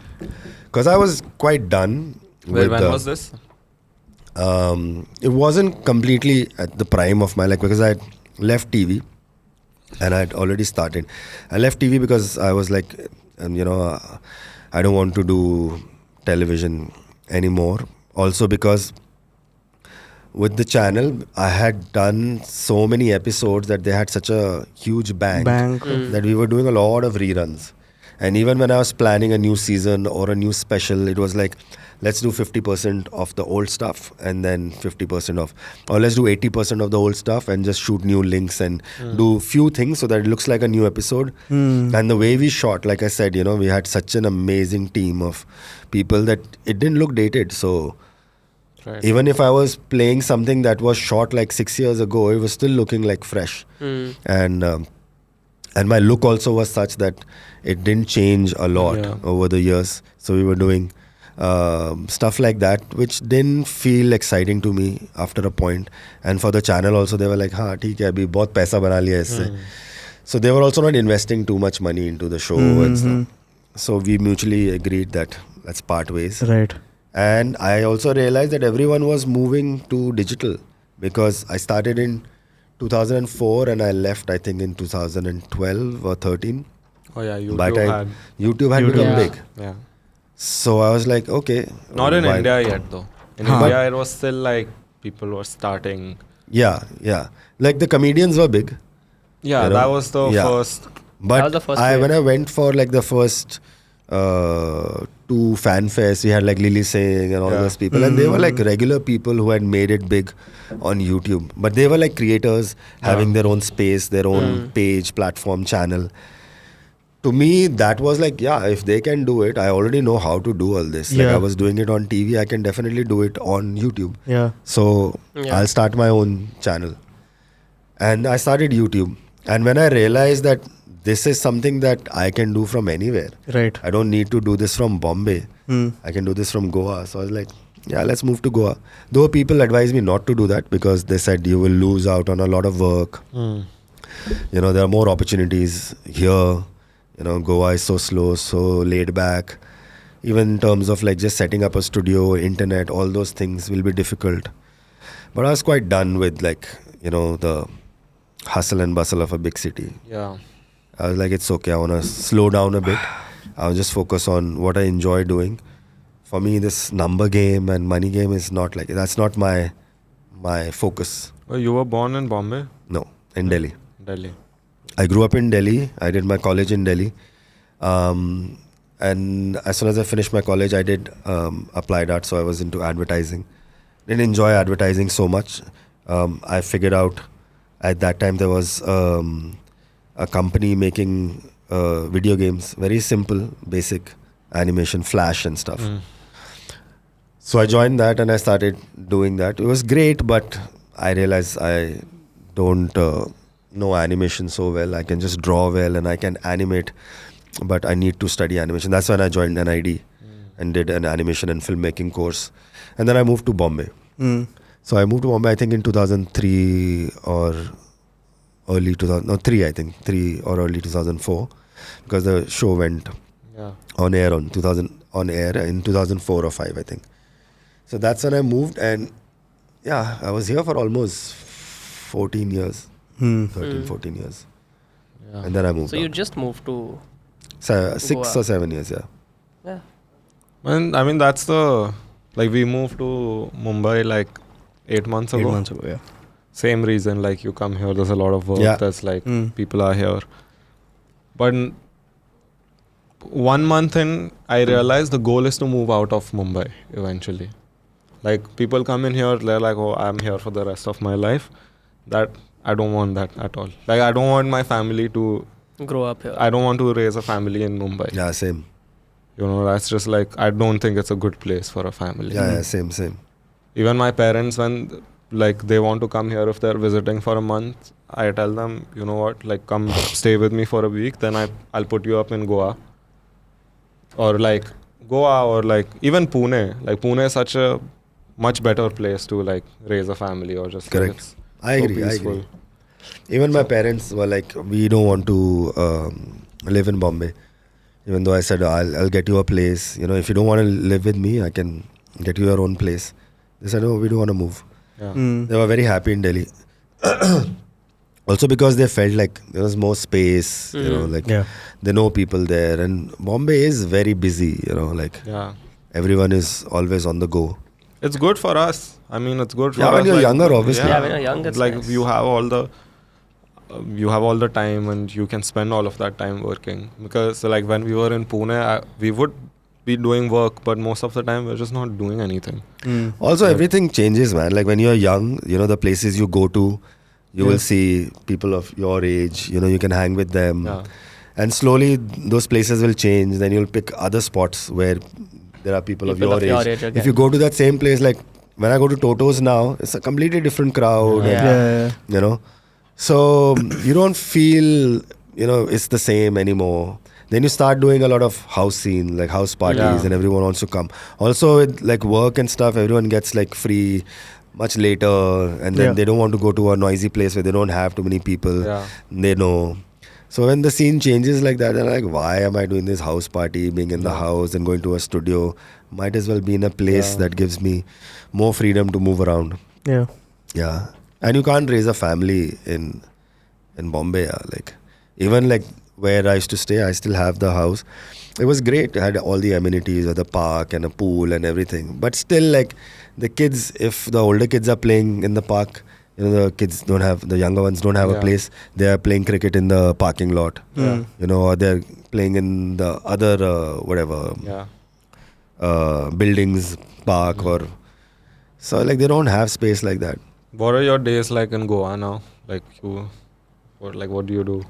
Because I was quite done. When was this? It wasn't completely at the prime of my life because I left TV and I had already started. I left TV because I was like, I don't want to do television anymore. Also because with the channel, I had done so many episodes that they had such a huge bank. That we were doing a lot of reruns. And even when I was planning a new season or a new special, it was like, let's do 50% of the old stuff and then 50% of, or let's do 80% of the old stuff and just shoot new links and do few things so that it looks like a new episode. And the way we shot, like I said, we had such an amazing team of people that it didn't look dated. So even if I was playing something that was shot like 6 years ago, it was still looking like fresh. And my look also was such that it didn't change a lot over the years. So we were doing stuff like that, which didn't feel exciting to me after a point. And for the channel also, they were like, हाँ ठीक है, अभी बहुत पैसा बना लिया इससे. So they were also not investing too much money into the show and stuff. So we mutually agreed that let's part ways. Right. And I also realized that everyone was moving to digital because I started in 2004 and I left, I think, in 2012 or 13. Oh yeah, YouTube had become big. Yeah. So I was like, okay. Not in India yet though. In India, it was still like people were starting. Yeah. Like the comedians were big. Yeah, that was the first. But that was the first when I went for like the first 2 fan fairs, we had like Lily Singh and all those people, and they were like regular people who had made it big on YouTube. But they were like creators having their own space, their own page, platform, channel. To me, that was like, if they can do it, I already know how to do all this. Like I was doing it on TV, I can definitely do it on YouTube. Yeah. So I'll start my own channel. And I started YouTube. And when I realized that this is something that I can do from anywhere. Right. I don't need to do this from Bombay. I can do this from Goa. So I was like, let's move to Goa. Though people advised me not to do that because they said you will lose out on a lot of work. There are more opportunities here. Goa is so slow, so laid back. Even in terms of like just setting up a studio, internet, all those things will be difficult. But I was quite done with like, the hustle and bustle of a big city. Yeah. I was like, it's okay. I want to slow down a bit. I'll just focus on what I enjoy doing. For me, this number game and money game is not like, that's not my focus. Well, you were born in Bombay? No, in Delhi. Delhi. I grew up in Delhi. I did my college in Delhi. And as soon as I finished my college, I did applied art. So I was into advertising. Didn't enjoy advertising so much. I figured out at that time there was a company making video games. Very simple, basic animation, Flash and stuff. So I joined that and I started doing that. It was great, but I realized I don't know animation so well. I can just draw well and I can animate, but I need to study animation. That's when I joined NID and did an animation and filmmaking course. And then I moved to Bombay. So I moved to Bombay, I think in 2003 or early 3 or early 2004, because the show went on air in 2004 or 5, I think. So that's when I moved, and I was here for almost 14 years. 14 years. Yeah. And then I moved. So you just moved to 6 Goa. or 7 years, Yeah. And I mean, that's we moved to Mumbai like 8 months ago. 8 months ago, yeah. Same reason, like you come here, there's a lot of work, there's like people are here. But 1 month in, I realized the goal is to move out of Mumbai eventually. Like people come in here, they're like, oh, I'm here for the rest of my life. That I don't want that at all. Like I don't want my family to grow up here. I don't want to raise a family in Mumbai. Yeah, same. That's just like, I don't think it's a good place for a family. Yeah, same. Even my parents, when like they want to come here, if they're visiting for a month, I tell them, you know what, like come stay with me for a week, then I'll put you up in Goa. Or like Goa or like even Pune. Like Pune is such a much better place to like raise a family or just correct. Like, it's I agree. Even my parents were like, we don't want to live in Bombay. Even though I said, I'll get you a place. If you don't want to live with me, I can get you your own place. They said, we don't want to move. Yeah. They were very happy in Delhi. Also because they felt like there was more space, they know people there. And Bombay is very busy, everyone is always on the go. It's good for us. I mean, it's good for us. Yeah, when you're younger, obviously. Yeah, when you're young, it's like nice. you have all the time and you can spend all of that time working. Because like when we were in Pune, we would be doing work, but most of the time we're just not doing anything. Also, everything changes, man. Like when you're young, the places you go to, you will see people of your age, you can hang with them. Yeah. And slowly those places will change. Then you'll pick other spots where there are people of your age. again. If you go to that same place, like when I go to Toto's now, it's a completely different crowd. And, so you don't feel, it's the same anymore. Then you start doing a lot of house scene, like house parties, and everyone wants to come. Also with like work and stuff, everyone gets like free much later, and then they don't want to go to a noisy place where they don't have too many people. They know. So when the scene changes like that, they're like, why am I doing this house party, being in the house and going to a studio? Might as well be in a place that gives me more freedom to move around. Yeah. And you can't raise a family in Bombay. Like even like where I used to stay, I still have the house. It was great. It had all the amenities of the park and a pool and everything. But still, like the kids, if the older kids are playing in the park, the younger ones don't have a place. They are playing cricket in the parking lot. Or they're playing in the other buildings, park or so. Like they don't have space like that. What are your days like in Goa now? Like what do you do?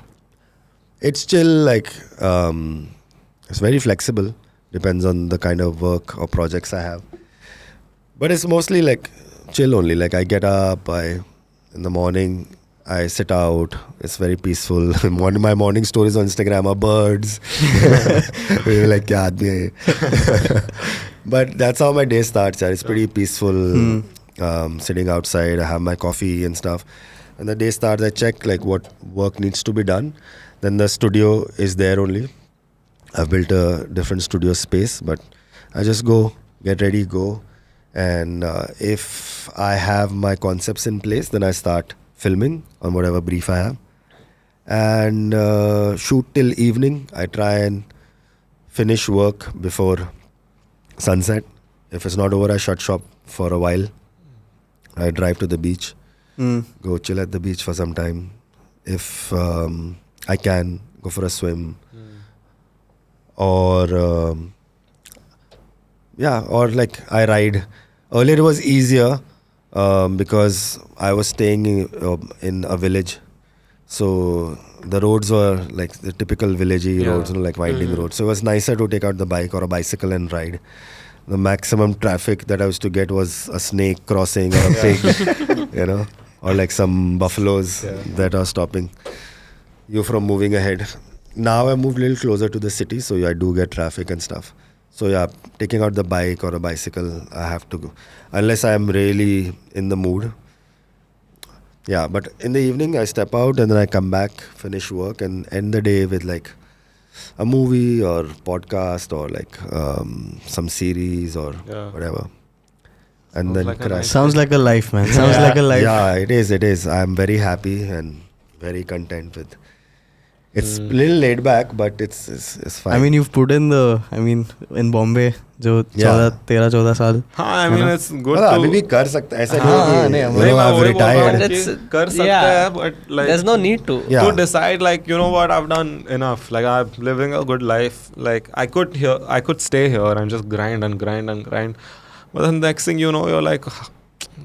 It's still like it's very flexible. Depends on the kind of work or projects I have. But it's mostly like chill only. Like I get up, in the morning, I sit out. It's very peaceful. One of my morning stories on Instagram are birds. We're like, kya aadmi hai? But that's how my day starts. It's pretty peaceful. Sitting outside, I have my coffee and stuff. And the day starts, I check like what work needs to be done. Then the studio is there only. I've built a different studio space, but I just go, get ready, go. And if I have my concepts in place, then I start filming on whatever brief I have. And shoot till evening. I try and finish work before sunset. If it's not over, I shut shop for a while. I drive to the beach, go chill at the beach for some time. If I can, go for a swim. Or like I ride. Earlier it was easier because I was staying in a village. So the roads were like the typical villagey roads, like winding roads. So it was nicer to take out the bike or a bicycle and ride. The maximum traffic that I used to get was a snake crossing or a pig, or like some buffaloes that are stopping you from moving ahead. Now I moved a little closer to the city, so I do get traffic and stuff. So taking out the bike or a bicycle, I have to go. Unless I am really in the mood. Yeah, but in the evening I step out and then I come back, finish work and end the day with like a movie or podcast or like some series or whatever. And then like sounds like a life, man. Sounds like a life. Yeah, it is. I'm very happy and very content with. It's a little laid back, but it's fine. I mean, you've put in in Bombay, जो 13-14 साल. I mean, it's good मतलब to. अभी भी कर सकता है ऐसा नहीं है I've retired. कर सकते हैं, but like there's no need to. To decide like what I've done enough. Like I'm living a good life. Like I could stay here and just grind. But then next thing you know, you're like.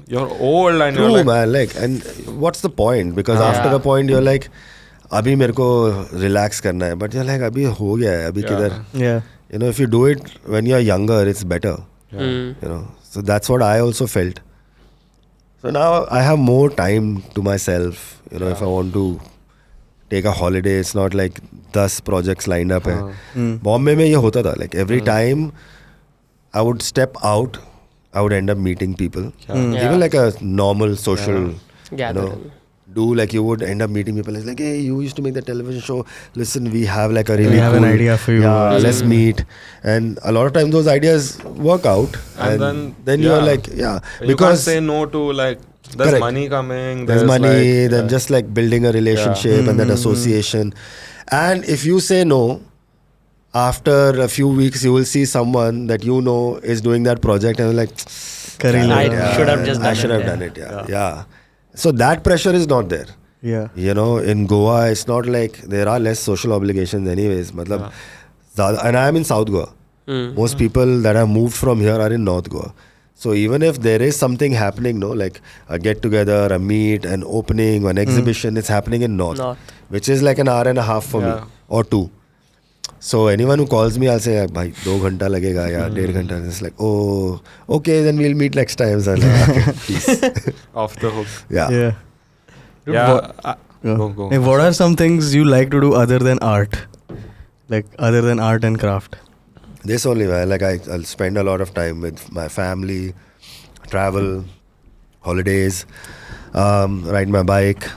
You're old and True, you're like, man. Like, and what's the point? Because after a point, you're like, अभी मेरे को relax करना है. But you're like, अभी हो गया है. अभी किधर? Yeah. If you do it when you're younger, it's better. So that's what I also felt. So now I have more time to myself. If I want to take a holiday, it's not like 10 projects lined up. Bombay में ये होता था. Like every time I would step out, I would end up meeting people. Even like a normal social, do, like you would end up meeting people. It's like, hey, you used to make the television show. Listen, we have like a really We have cool, an idea for you. Yeah, let's meet. And a lot of times those ideas work out. And then you're like, yeah. You because can't say no to like, there's correct. money coming. There's money, like, then just like building a relationship and that association. And if you say no, after a few weeks, you will see someone that you know is doing that project and like, I should have just done it. I should have done it, yeah. So that pressure is not there. Yeah. You know, in Goa, it's not like there are less social obligations anyways. Matlab, and I am in South Goa. Most people that have moved from here are in North Goa. So even if there is something happening, no, like a get together, a meet, an opening, an exhibition, it's happening in North, which is like an hour and a half for me or 2. So anyone who calls me, I'll say, "Bhai, 2 ghanta lagega, ya 1.5 ghanta." And it's like, oh, okay, then we'll meet next time. So like, okay, peace. Off the hook. Yeah. Go. Hey, what are some things you like to do other than art? Like other than art and craft? This only, man. Like I'll spend a lot of time with my family, travel, holidays, ride my bike.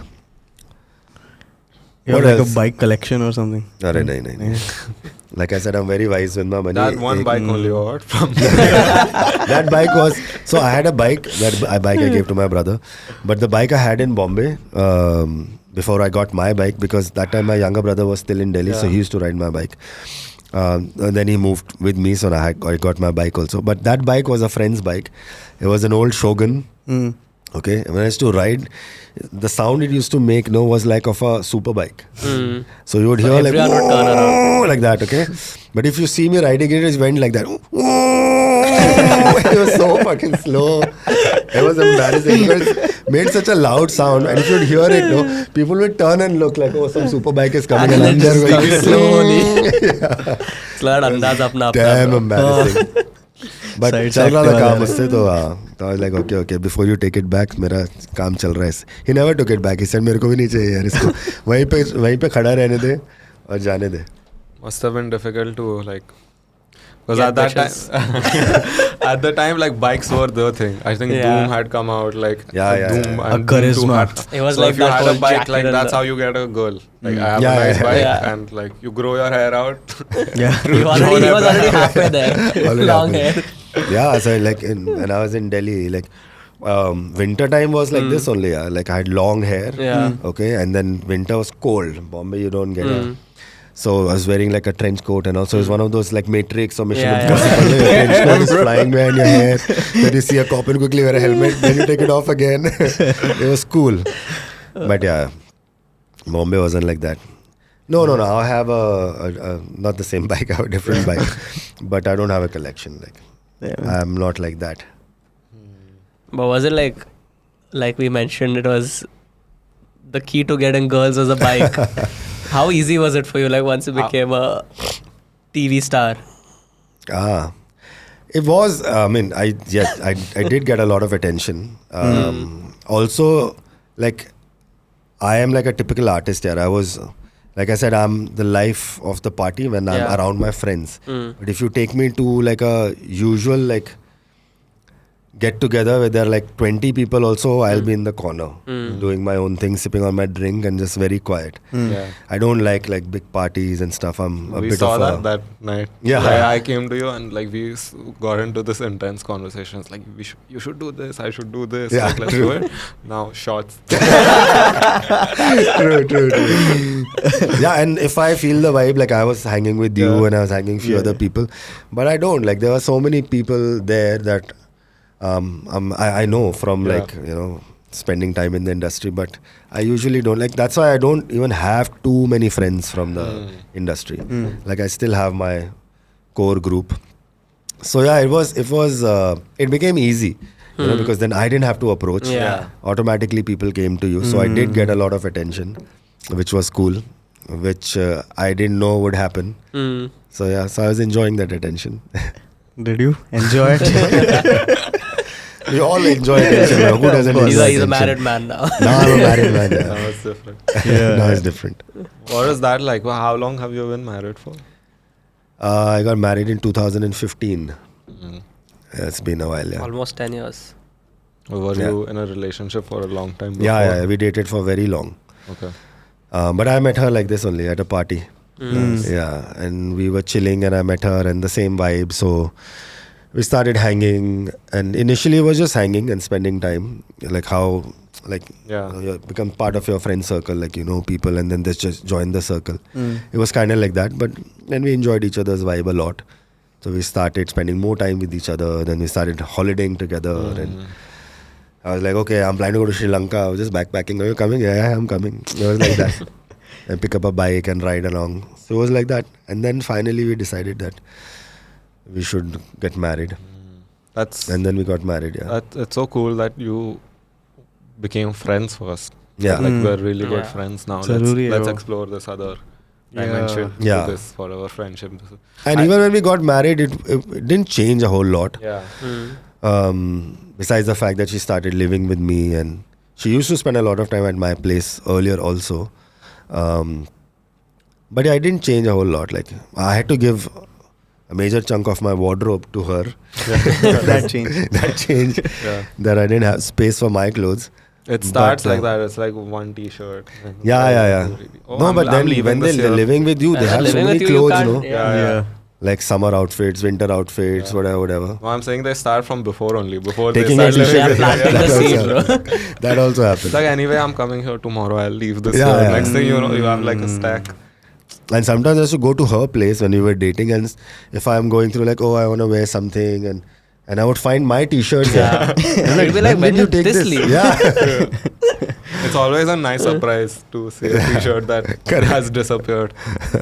You have like a bike collection or something? No. Like I said, I'm very wise with my money. That one bike only or from That bike was, so I had a bike, that bike I gave to my brother. But the bike I had in Bombay, before I got my bike, because that time my younger brother was still in Delhi, so he used to ride my bike. And then he moved with me, so I got my bike also. But that bike was a friend's bike. It was an old Shogun. Okay, when I used to ride, the sound it used to make was like of a super bike. So you would hear like, like that, okay? But if you see me riding it, it went like that. It was so fucking slow. It was embarrassing because it made such a loud sound. And if you'd hear it, people would turn and look like, oh, some super bike is coming. And they're going slowly. Damn embarrassing. But चल रहा था काम उससे तो I was like okay before you take it back मेरा काम चल रहा है. He never took it back. He said मेरे को भी नहीं चाहिए यार इसको. वहीं पे खड़ा रहने दे और जाने दे. Must have been difficult to like, because at the time like bikes were the thing. I think Doom had come out like Doom and charisma. It was so like if you that had a bike jacket like and that's how you get a girl. Like I have a nice bike and like you grow your hair out. He was already halfway there. Long hair. Yeah, so like when I was in Delhi, like winter time was like this only. Like I had long hair. Okay, and then winter was cold. Bombay, you don't get it. So I was wearing like a trench coat, and also it was one of those like Matrix or Mission Impossible. Your trench coat is flying behind your hair. Then you see a cop and quickly wear a helmet. Then you take it off again. It was cool. But yeah, Bombay wasn't like that. No. I have a not the same bike. I have a different bike, but I don't have a collection. Like I'm not like that. But was it like we mentioned, it was the key to getting girls was a bike. How easy was it for you, like once you became a TV star? It was, I mean, I did get a lot of attention. Also, like, I am like a typical artist here. I was, like I said, I'm the life of the party when I'm around my friends. But if you take me to like a usual like get together where there are like 20 people also, I'll be in the corner doing my own thing, sipping on my drink and just very quiet. I don't like big parties and stuff. I'm a we bit saw of that night. Yeah. Like, I came to you and like we got into this intense conversations. Like you should do this. I should do this. Yeah, like, let's do it. Now shots. True. Yeah, and if I feel the vibe, like I was hanging with you and I was hanging with a few other people, but I don't. Like there were so many people there that I know from like, you know, spending time in the industry, but I usually don't. Like that's why I don't even have too many friends from the industry. Like I still have my core group. So yeah, it became easy, you know, because then I didn't have to approach. Automatically people came to you. So I did get a lot of attention, which was cool, which I didn't know would happen. So yeah, so I was enjoying that attention. Did you enjoy it? We all enjoy attention. Who doesn't enjoy attention? He's a married man now. Now I'm a married man. Now it's different. Now it's different. What is that like? Well, how long have you been married for? I got married in 2015. It's been a while, Almost 10 years. Or were you in a relationship for a long time before? Yeah, we dated for very long. Okay. But I met her like this only at a party. Nice. Yeah, and we were chilling and I met her and the same vibe. So we started hanging, and initially it was just hanging and spending time. Like how, like, you become part of your friend circle, like, you know, people, and then they just join the circle. It was kind of like that, but then we enjoyed each other's vibe a lot. So we started spending more time with each other. Then we started holidaying together. And I was like, okay, I'm planning to go to Sri Lanka. I was just backpacking. Are you coming? Yeah, I'm coming. It was like that. And pick up a bike and ride along. So it was like that. And then finally we decided that we should get married. And then we got married, It's so cool that you became friends first. Yeah. Like we're really good friends now. Let's explore this other dimension to this for our friendship. And even when we got married, it didn't change a whole lot. Yeah. Besides the fact that she started living with me, and she used to spend a lot of time at my place earlier also. But yeah, it didn't change a whole lot. Like I had to give a major chunk of my wardrobe to her. That changed. That I didn't have space for my clothes. It starts like that. It's like one t-shirt. Yeah. No, but then when they're living with you, they have so many clothes, you know. Yeah. Like summer outfits, winter outfits, whatever. No, I'm saying they start from before only. Before taking they start living. planting the seed, bro. That also happens. It's like, anyway, I'm coming here tomorrow. I'll leave this here. Next thing you know, you have like a stack. And sometimes I used to go to her place when we were dating, and if I'm going through like, oh, I want to wear something, and I would find my t-shirts. Yeah. Like, when did you take this? Yeah. It's always a nice surprise to see a t-shirt that has disappeared.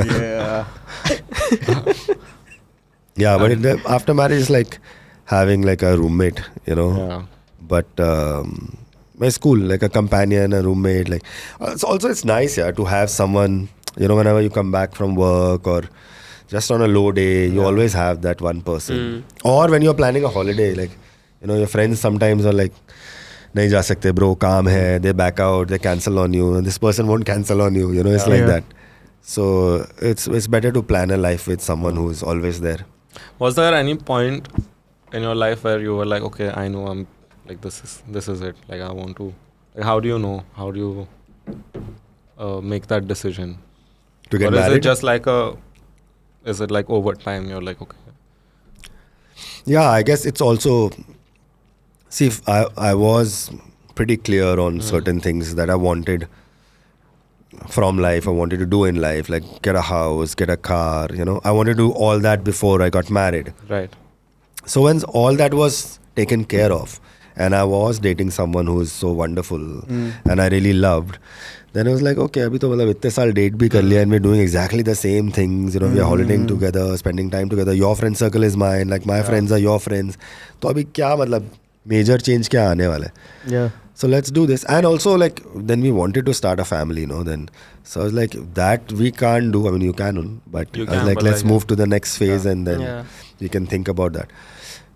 Yeah. Yeah, but after marriage, it's like having like a roommate, you know. Yeah. But it's cool, like a companion, a roommate. Like it's nice, to have someone, you know, whenever you come back from work or just on a low day, you always have that one person. Or when you're planning a holiday, like, you know, your friends sometimes are like, nahi ja sakte bro, kaam hai, they back out, they cancel on you, and this person won't cancel on you, you know, it's like that. So it's better to plan a life with someone who is always there. Was there any point in your life where you were like, okay, I know I'm like, this is it, like I want to, like, how do you know, how do you make that decision To get or married? Is it just like is it like over time you're like, okay? Yeah, I guess it's also, see, I was pretty clear on certain things that I wanted from life, I wanted to do in life, like get a house, get a car, you know. I wanted to do all that before I got married. Right. So when all that was taken care of, and I was dating someone who is so wonderful and I really loved, then I was like, okay, abhi to matlab itne saal date bhi kar liya, and we're doing exactly the same things, you know, we are holidaying together, spending time together, your friend circle is mine, like my friends are your friends. To abhi kya matlab major change kya aane wala hai? Yeah. So let's do this. And also, like, then we wanted to start a family, you know, then. So I was like, that we can't do. I mean, you can, but I was like, let's move to the next phase and then we can think about that.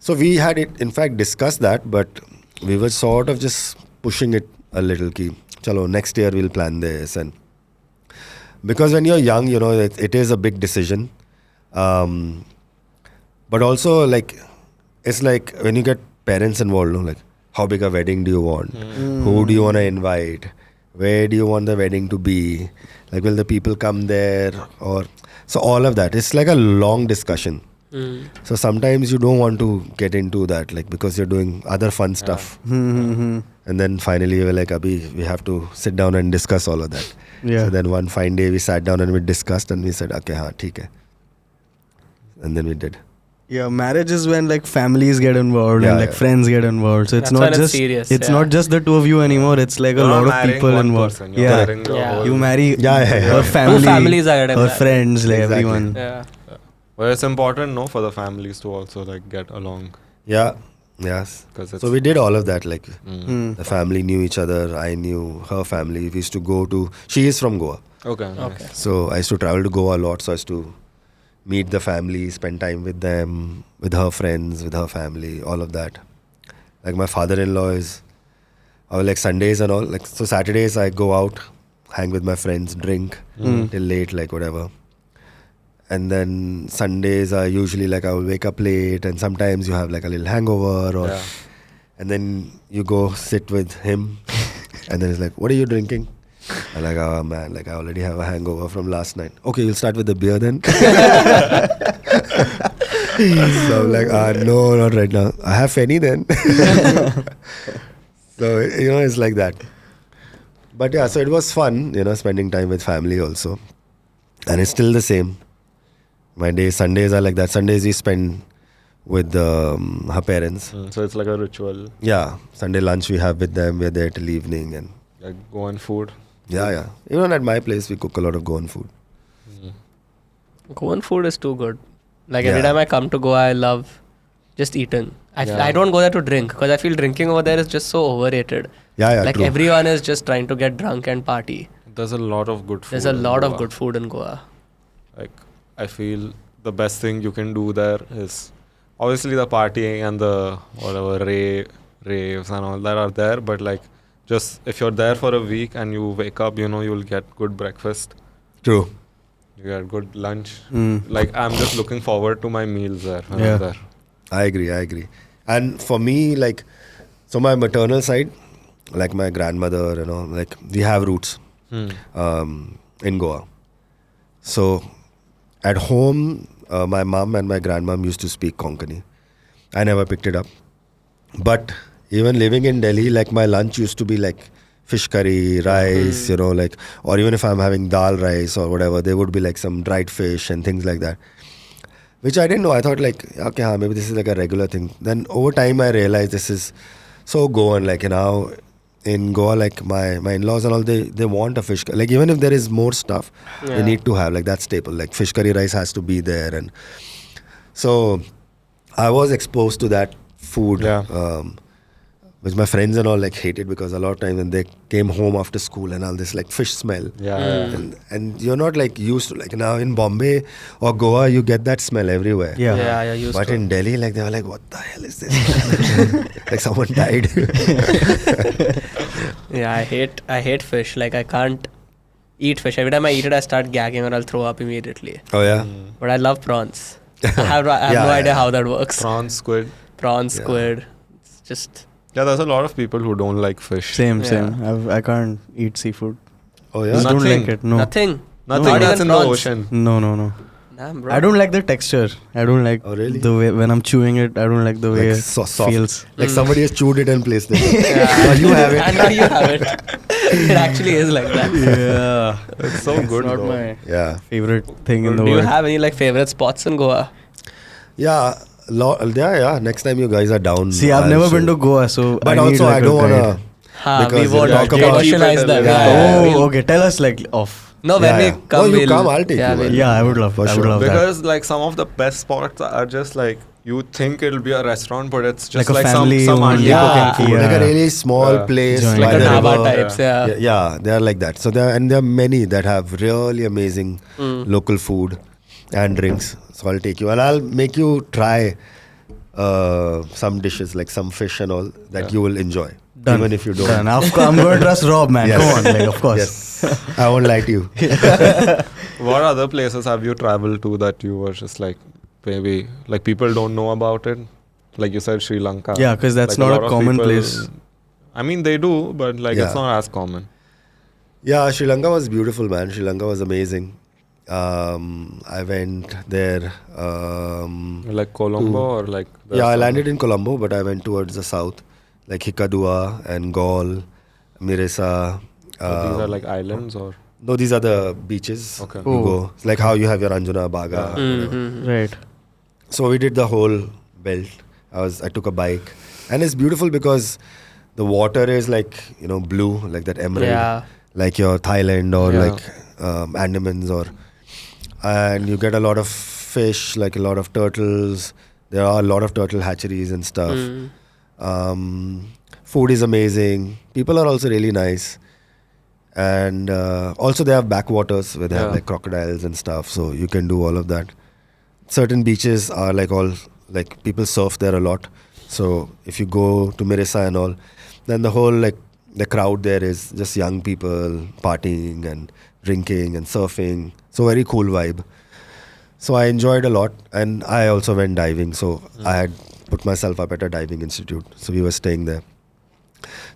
So we had it, in fact, discussed that, but we were sort of just pushing it a little. Ki, chalo, next year we'll plan this. And because when you're young, you know, it is a big decision. But also, like, it's like when you get parents involved, you know, like, how big a wedding do you want? Who do you want to invite? Where do you want the wedding to be? Like, will the people come there? Or so all of that. It's like a long discussion. So sometimes you don't want to get into that, like, because you're doing other fun stuff. And then finally you're like, Abhi, we have to sit down and discuss all of that. So then one fine day we sat down and we discussed and we said, okay, theek hai. And then we did. Yeah, marriage is when like families get involved and like friends get involved. So it's That's not when just serious, not just the two of you anymore. It's like a lot of people involved. You marry her family, families are getting her friends, like everyone. Well, it's important, no, for the families to also like get along. Yes. So we did all of that. Like the family knew each other. I knew her family. We used to go to. She is from Goa. Okay. Nice. So I used to travel to Goa a lot. So I used to meet the family, spend time with them, with her friends, with her family, all of that. Like my father-in-law is, or like Sundays and all. Like so Saturdays I go out, hang with my friends, drink till late, like whatever. And then Sundays are usually like I will wake up late, and sometimes you have like a little hangover, or And then you go sit with him, and then he's like, "What are you drinking?" I'm like, "Oh man, like I already have a hangover from last night." "Okay, you'll start with the beer then." So I'm like, "No, not right now. I have Fenny then." So it's like that. But yeah, so it was fun, spending time with family also, and it's still the same. My Sundays are like that. Sundays we spend with her parents. So it's like a ritual. Yeah, Sunday lunch we have with them. We're there till evening and like Goan food. Yeah. Even at my place, we cook a lot of Goan food. Goan food is too good. Like every time I come to Goa, I love just eating. I don't go there to drink because I feel drinking over there is just so overrated. Yeah, like true. Everyone is just trying to get drunk and party. There's a lot of good food. There's a lot of good food in Goa. Like I feel the best thing you can do there is obviously the partying and the whatever raves and all that are there, but like just if you're there for a week and you wake up, you'll get good breakfast. True. You get good lunch. Like I'm just looking forward to my meals there when I'm there. I agree. And for me, like, so my maternal side, like my grandmother, like we have roots in Goa. So at home, my mom and my grandmom used to speak Konkani. I never picked it up. But even living in Delhi, like my lunch used to be like fish curry, rice, like, or even if I'm having dal rice or whatever, there would be like some dried fish and things like that. Which I didn't know. I thought like, okay, maybe this is like a regular thing. Then over time I realized this is so Goan. Like now in Goa, like my in-laws and all, they want a fish curry. Like even if there is more stuff, they need to have like that staple. Like fish curry rice has to be there. And so I was exposed to that food. Which my friends and all like hated because a lot of times when they came home after school and all this like fish smell. And you're not like used to like now in Bombay or Goa you get that smell everywhere. You're used but to in Delhi like they were like, what the hell is this? Like someone died. I hate fish. Like I can't eat fish. Every time I eat it I start gagging or I'll throw up immediately. Oh yeah? But I love prawns. I have no idea how that works. Prawns, squid. Squid. It's just... Yeah, there's a lot of people who don't like fish. Same. I can't eat seafood. Oh yeah? Just don't like it. No. Nothing. Nothing Not that's even in the prawns. ocean. No. Damn, bro. I don't like the texture. I don't like the way when I'm chewing it. I don't like the way Like it soft. feels. Like somebody has chewed it and placed it. Yeah. You have it. And now you have it. It actually is like that. Yeah, It's so good not though. my Yeah. favorite thing in the Do you world. have any like favorite spots in Goa? Yeah. Next time you guys are down. See, I've never been to Goa, so But I need also like I a don't guide. wanna. We Because won't talk about- commercialize that. Yeah. Oh, okay. Tell us like off. No, when Yeah, we yeah. come, Oh, you we'll- come, I'll take you. we'll- Yeah, I would love. For I would sure. love that. Because like some of the best spots are just like you think it'll be a restaurant, but it's just Like a like family some owned- auntie Yeah, cooking food. Yeah. like a really small Yeah. place Joint. Like by a the dhaba river. types, yeah. Yeah, they are like that. So there are many that have really amazing local food and drinks. So I'll take you and I'll make you try some dishes like some fish and all that you will enjoy. Done. Even if you don't. Done. Of course, I'm going to trust Rob, man. Yes. Come on, like of course. Yes. I won't lie to you. What other places have you traveled to that you were just like maybe like people don't know about it? Like you said, Sri Lanka. Yeah, 'cause that's Like, not lot a of common people- place. I mean, they do, but like it's Yeah. not as common. Yeah, Sri Lanka was beautiful, man. Sri Lanka was amazing. I went there. Like Colombo or like. Yeah, I landed in Colombo, but I went towards the south, like Hikkaduwa and Gaul, Miresa. These are like islands or. No, these are the beaches. Okay. You go. It's like how you have your Anjuna, Baga. whatever. Right. So we did the whole belt. I took a bike, and it's beautiful because the water is like blue, like that emerald, Yeah. like your Thailand or Yeah. like Andamans and you get a lot of fish, like a lot of turtles. There are a lot of turtle hatcheries and stuff. Food is amazing. People are also really nice. And also they have backwaters where they have like crocodiles and stuff. So you can do all of that. Certain beaches are like people surf there a lot. So if you go to Miresa and all, then the whole the crowd there is just young people partying and drinking and surfing. So very cool vibe. So I enjoyed a lot. And I also went diving. So I had put myself up at a diving institute. So we were staying there.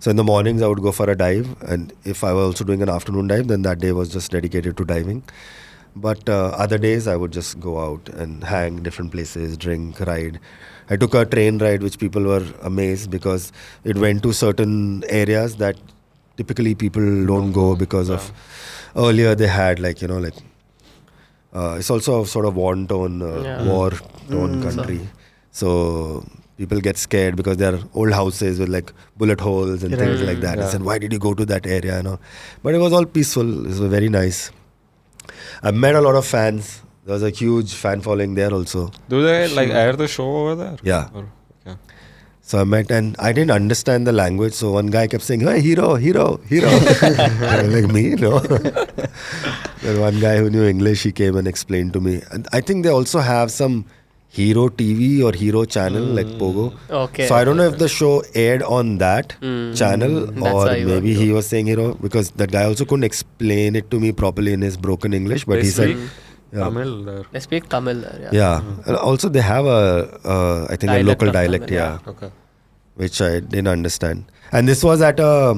So in the mornings I would go for a dive, and if I was also doing an afternoon dive, then that day was just dedicated to diving. But other days I would just go out and hang different places, drink, ride. I took a train ride which people were amazed because it went to certain areas that typically people don't go because of earlier they had it's also a sort of war-torn country. So people get scared because there are old houses with like bullet holes and things like that. I said, why did you go to that area? But it was all peaceful. It was very nice. I met a lot of fans. There was a huge fan following there also. Do they air the show over there? Yeah. So I met, and I didn't understand the language. So one guy kept saying, "Hey, hero." Like me, no. Then one guy who knew English, he came and explained to me. And I think they also have some Hero TV or Hero channel like Pogo. Okay. So I don't know if the show aired on that channel or maybe he was saying Hero, because that guy also couldn't explain it to me properly in his broken English. But he said Tamil there. They speak Tamil there. Yeah. And also they have I think a local dialect. Tamil, Okay. Which I didn't understand. And this was at a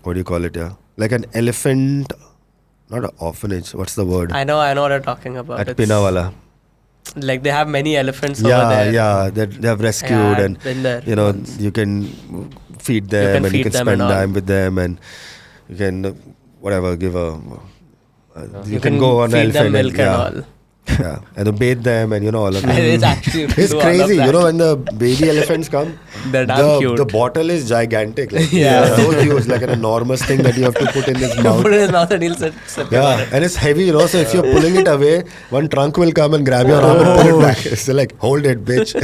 what do you call it? Yeah, like an elephant. Not an orphanage. What's the word? I know what you're talking about. At Pinawala. Like they have many elephants over there. Yeah, they have rescued and been there you can feed them and you can spend time with them and you can give you can go on feed them elephant milk and all. Yeah, and to bathe them and all of that. It's actually It's crazy. When the baby elephants come, they're damn cute. The bottle is gigantic. Like, Yeah. so huge, like an enormous thing that you have to put in his mouth. Put in his mouth and he'll sip on it. And it's heavy, so if you're pulling it away, one trunk will come and grab your arm and pull it back. It's like, hold it, bitch.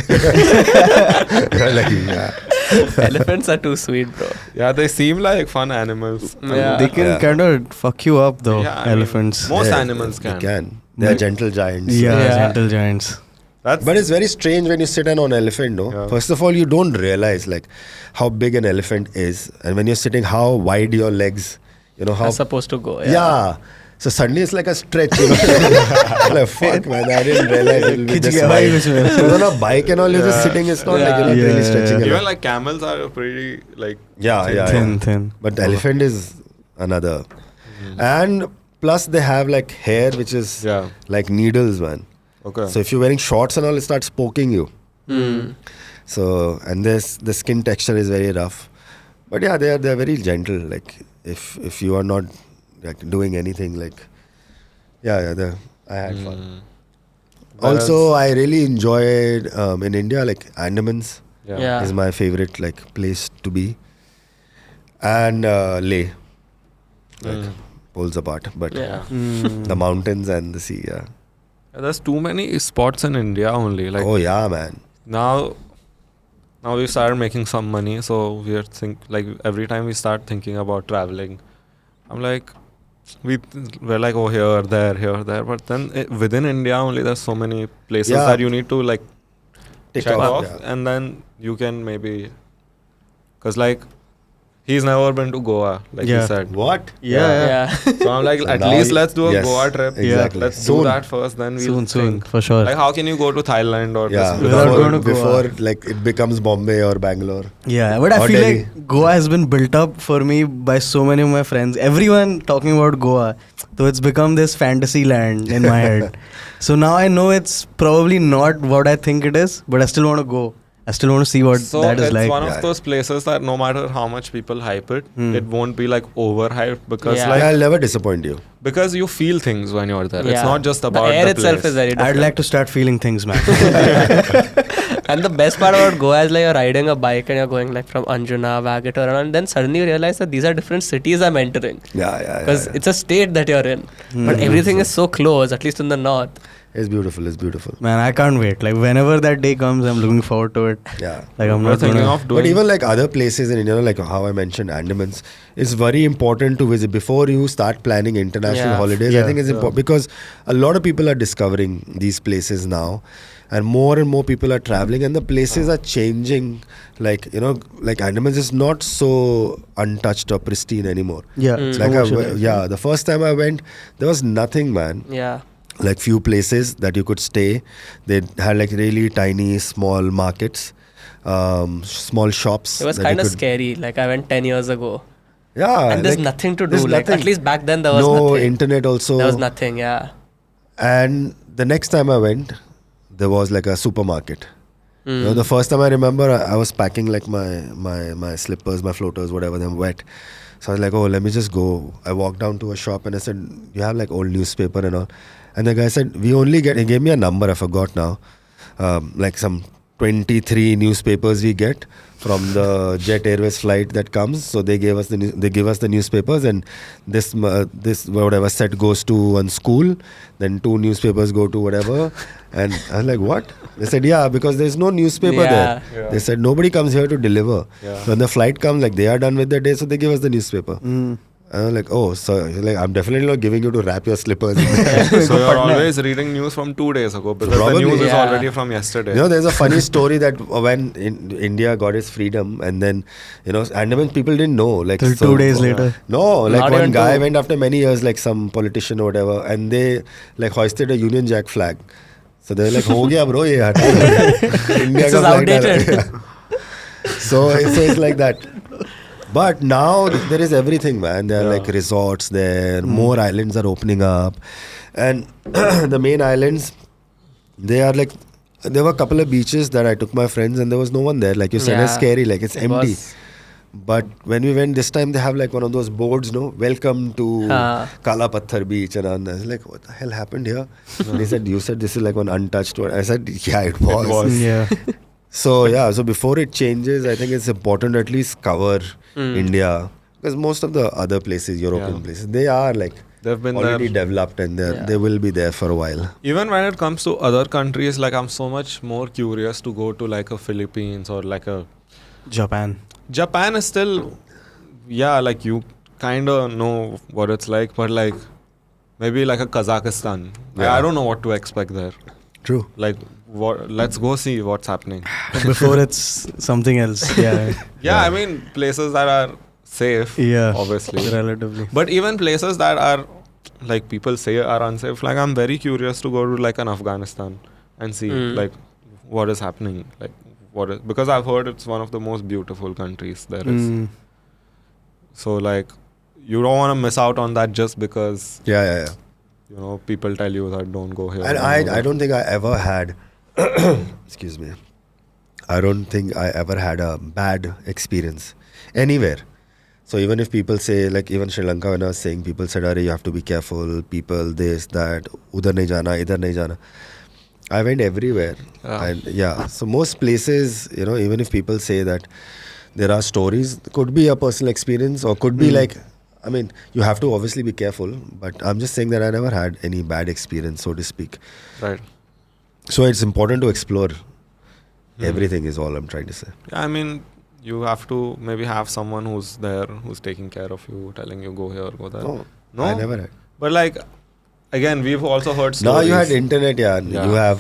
Elephants are too sweet, bro. Yeah, they seem like fun animals. Yeah. They can kind of fuck you up though, Yeah, I mean, elephants. most animals can. They can. They are gentle giants. Yeah, gentle giants. But it's very strange when you sit on an elephant, no? Yeah. First of all, you don't realize like how big an elephant is, and when you're sitting, how wide your legs, how Are supposed to go. Yeah. So suddenly it's like a stretch, Like, fuck, man, I didn't realize it would be this wide. So on a bike and all, you're just sitting, it's not like you're not really stretching. Even like camels are pretty like Thin. But elephant is another. And plus they have like hair which is like needles, man. Okay. So if you're wearing shorts and all, it starts poking you. So, and the skin texture is very rough. But yeah, they're very gentle. Like if you are not like doing anything, like I had fun. Also, I really enjoyed in India, like Andamans is my favorite like place to be, and Leh, like poles apart, but the mountains and the sea. Yeah. There's too many spots in India only. Like, oh yeah, man. Now we started making some money, so we're every time we start thinking about traveling, I'm like, we're like, oh, here, there, but then within India only there's so many places that you need to like check off, and then you can maybe, because like he's never been to Goa, like you said. What? Yeah. So I'm like, So at now least let's do a Goa trip. Exactly. Let's Soon. do that first, then we'll Soon, think. for sure. Like, how can you go to Thailand or without going to Goa. before like it becomes Bombay or Bangalore? Yeah, but I Or feel Delhi. like Goa has been built up for me by so many of my friends. Everyone talking about Goa. So it's become this fantasy land in my head. So now I know it's probably not what I think it is, but I still want to go. I still want to see what that is it's like. one of those places that no matter how much people hype it, it won't be like overhyped because I'll never disappoint you. because you feel things when you're there. Yeah. It's not just about the air the itself place. is very different. I'd like to start feeling things, man. And the best part about Goa is like you're riding a bike and you're going like from Anjuna, Vagator, and then suddenly you realize that these are different cities I'm entering. Because it's a state that you're in. But everything is so close, at least in the north. It's beautiful. Man, I can't wait. Like whenever that day comes, I'm looking forward to it. Yeah. Like I'm We're not thinking gonna... of doing. But even like other places in India, like how I mentioned Andamans, it's very important to visit before you start planning international holidays. I think it's important because a lot of people are discovering these places now, and more people are traveling, and the places are changing. Like like Andamans is not so untouched or pristine anymore. Yeah. Like the first time I went, there was nothing, man. Yeah. like few places that you could stay. They had like really tiny, small markets, small shops. It was kind of scary. Like I went 10 years ago. Yeah. And there's like, nothing to there's do. Like nothing. at least back then there was no nothing. internet also. There was nothing, yeah. And the next time I went, there was like a supermarket. You know, the first time I remember, I was packing like my slippers, my floaters, whatever, they're wet. So I was like, oh, let me just go. I walked down to a shop and I said, you have like old newspaper and all. And the guy said, we only get, he gave me a number, I forgot now, like some 23 newspapers we get from the Jet Airways flight that comes. So they give us the newspapers, and this whatever set goes to one school, then 2 newspapers go to whatever. And I was like, what? They said, yeah, because there's no newspaper there. Yeah. They said nobody comes here to deliver. Yeah. When the flight comes, like they are done with their day, so they give us the newspaper. And I'm like, oh, so like I'm definitely not giving you to wrap your slippers in there. So you're always reading news from 2 days ago because Probably, the news is yeah. already from yesterday. You know, there's a funny story that when India got its freedom, and then, you know, Andaman people didn't know. Like Till 2 days later. No, like Not one even guy 2. went after many years, like some politician or whatever, and they like hoisted a Union Jack flag. So they're like, ho gaya bro, ye hata. India This ka is flag outdated. dala. So it's like that. But now there is everything, man. There are like resorts there. More islands are opening up. And the main islands, they are like, there were a couple of beaches that I took my friends and there was no one there. Like you said, it's Yeah. scary. Like it's It empty. was- But when we went this time, they have like one of those boards, no? Welcome to Kala Patthar Beach. And I was like, what the hell happened here? And he said, you said this is like one untouched one. I said, yeah, it was. Yeah. So yeah, so before it changes, I think it's important to at least cover India, because most of the other places, European places, they are like They've been already there. developed and Yeah. they will be there for a while. Even when it comes to other countries, like I'm so much more curious to go to like a Philippines or like a Japan. Japan is still, yeah, like you kind of know what it's like, but like maybe like a Kazakhstan. Yeah. I don't know what to expect there. True. Like, let's go see what's happening. Before it's something else. Yeah. Yeah, I mean, places that are safe, Yeah. obviously. Relatively. But even places that are, like people say are unsafe, like I'm very curious to go to like an Afghanistan and see like what is happening. Like, because I've heard it's one of the most beautiful countries there is. So like, you don't want to miss out on that just because, Yeah. you know, people tell you that don't go here. And don't go I there. don't think I ever had, excuse me, I don't think I ever had a bad experience anywhere. So even if people say, like even Sri Lanka, when I was saying, people said, "Arey, you have to be careful, people, this, that, udhar nahi jana, idhar nahi jana." I went everywhere. And so most places, you know, even if people say that there are stories, could be a personal experience or could be like, I mean, you have to obviously be careful, but I'm just saying that I never had any bad experience, so to speak. Right. So it's important to explore everything is all I'm trying to say. Yeah, I mean, you have to maybe have someone who's there, who's taking care of you, telling you go here, go there. No, I never had. But like, again, we've also heard stories. Now you had internet, yeah. Yeah.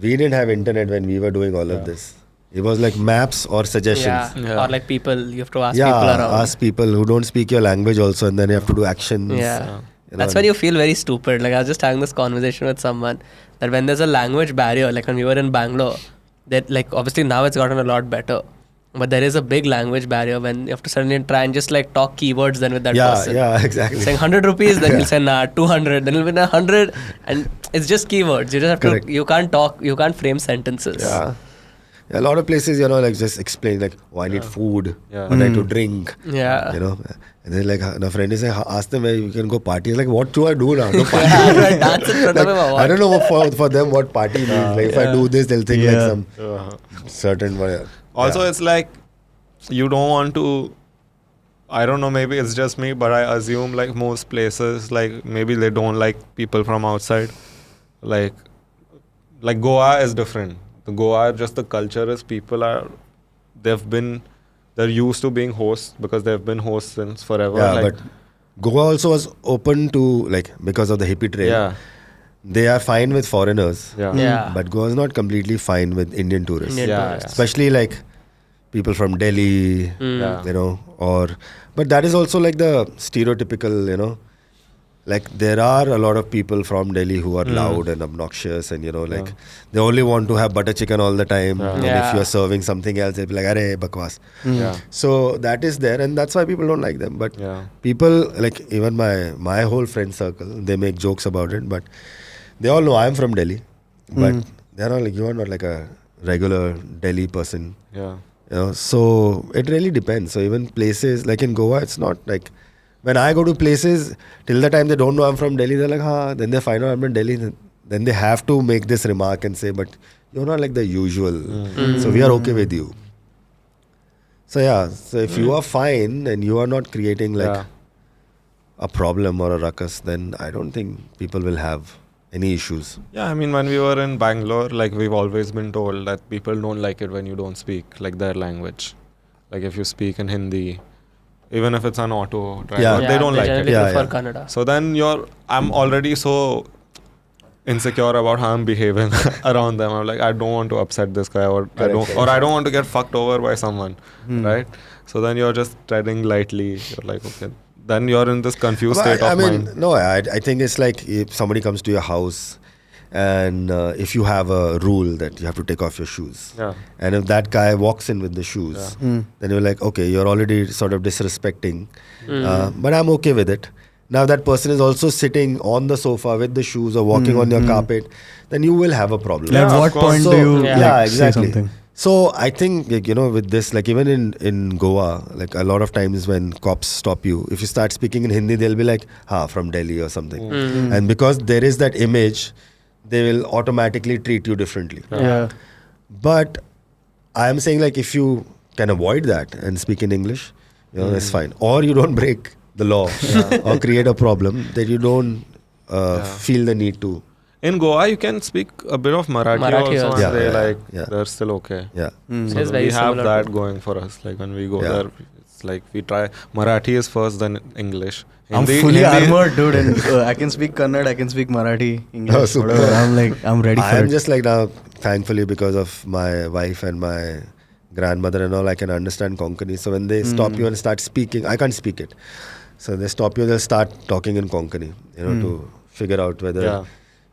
We didn't have internet when we were doing all of this. It was like maps or suggestions. Yeah. Or like people, you have to ask people around. Ask people who don't speak your language also, and then you have to do actions. Yeah. You know, That's when you feel very stupid. Like I was just having this conversation with someone that when there's a language barrier, like when we were in Bangalore, that like obviously now it's gotten a lot better. But there is a big language barrier when you have to suddenly try and just like talk keywords then with that person. Yeah, exactly. Saying 100 rupees, then he'll say nah, 200, then he'll be 100, and it's just keywords. You just have Correct. to, you can't talk, you can't frame sentences. Yeah. A lot of places, you know, like just explain like, oh, I need food, Yeah. what I need to drink. Yeah. You know, and then like a friend is like, ask them where you can go party. Like, what do I do now? No party. Yeah, dance in front of him or what? I don't know for them what party means. Like if I do this, they'll think like some certain. Also, it's like, you don't want to, I don't know, maybe it's just me, but I assume like most places, like maybe they don't like people from outside. Like Goa is different. The Goa, just the culture is people are, they're used to being hosts because they've been hosts since forever. Yeah, like, but Goa also was open to like because of the hippie trail. yeah, They are fine with foreigners. yeah, Yeah. But Goa is not completely fine with Indian tourists. Indian Yeah, tourists. Especially like people from Delhi, yeah. you know, but that is also like the stereotypical, you know, like there are a lot of people from Delhi who are loud and obnoxious, and they only want to have butter chicken all the time. And if you're serving something else, they'll be like, "Arey, bakwas." So that is there, and that's why people don't like them. But people, like even my whole friend circle, they make jokes about it, but they all know I'm from Delhi. But they're all like, "You are not like a regular Delhi person." So it really depends. So even places like in Goa, it's not like, when I go to places, till the time they don't know I'm from Delhi, they're like, then they find out I'm from Delhi, then they have to make this remark and say, but you're not like the usual. So we are okay with you. So so if you are fine and you are not creating like a problem or a ruckus, then I don't think people will have any issues. Yeah, I mean, when we were in Bangalore, like we've always been told that people don't like it when you don't speak like their language. Like if you speak in Hindi, even if it's an auto driver, they don't like it. Prefer Kannada. So then I'm already so insecure about how I'm behaving around them. I'm like, I don't want to upset this guy, or I don't want to get fucked over by someone, right? So then you're just treading lightly. You're like, okay. Then you're in this confused state of mind. No, I think it's like if somebody comes to your house and if you have a rule that you have to take off your shoes, and if that guy walks in with the shoes, then you're like, okay, you're already sort of disrespecting, but I'm okay with it. Now that person is also sitting on the sofa with the shoes or walking on your carpet, then you will have a problem. At what point do you say something? So I think, like, with this, like even in Goa, like a lot of times when cops stop you, if you start speaking in Hindi, they'll be like, from Delhi or something. And because there is that image, they will automatically treat you differently. But I am saying, like, if you can avoid that and speak in English, that's fine. Or you don't break the law or create a problem that you don't feel the need to. In Goa, you can speak a bit of Marathi also, and they're still okay. Yeah. So we have that going for us. Like when we go there, it's like we try. Marathi is first, then English. I'm fully armored, dude, and I can speak Kannada, I can speak Marathi, English, whatever. I'm ready for it. I'm just like now, thankfully, because of my wife and my grandmother and all, I can understand Konkani. So when they stop you and start speaking, I can't speak it. So they stop you, they'll start talking in Konkani, to figure out whether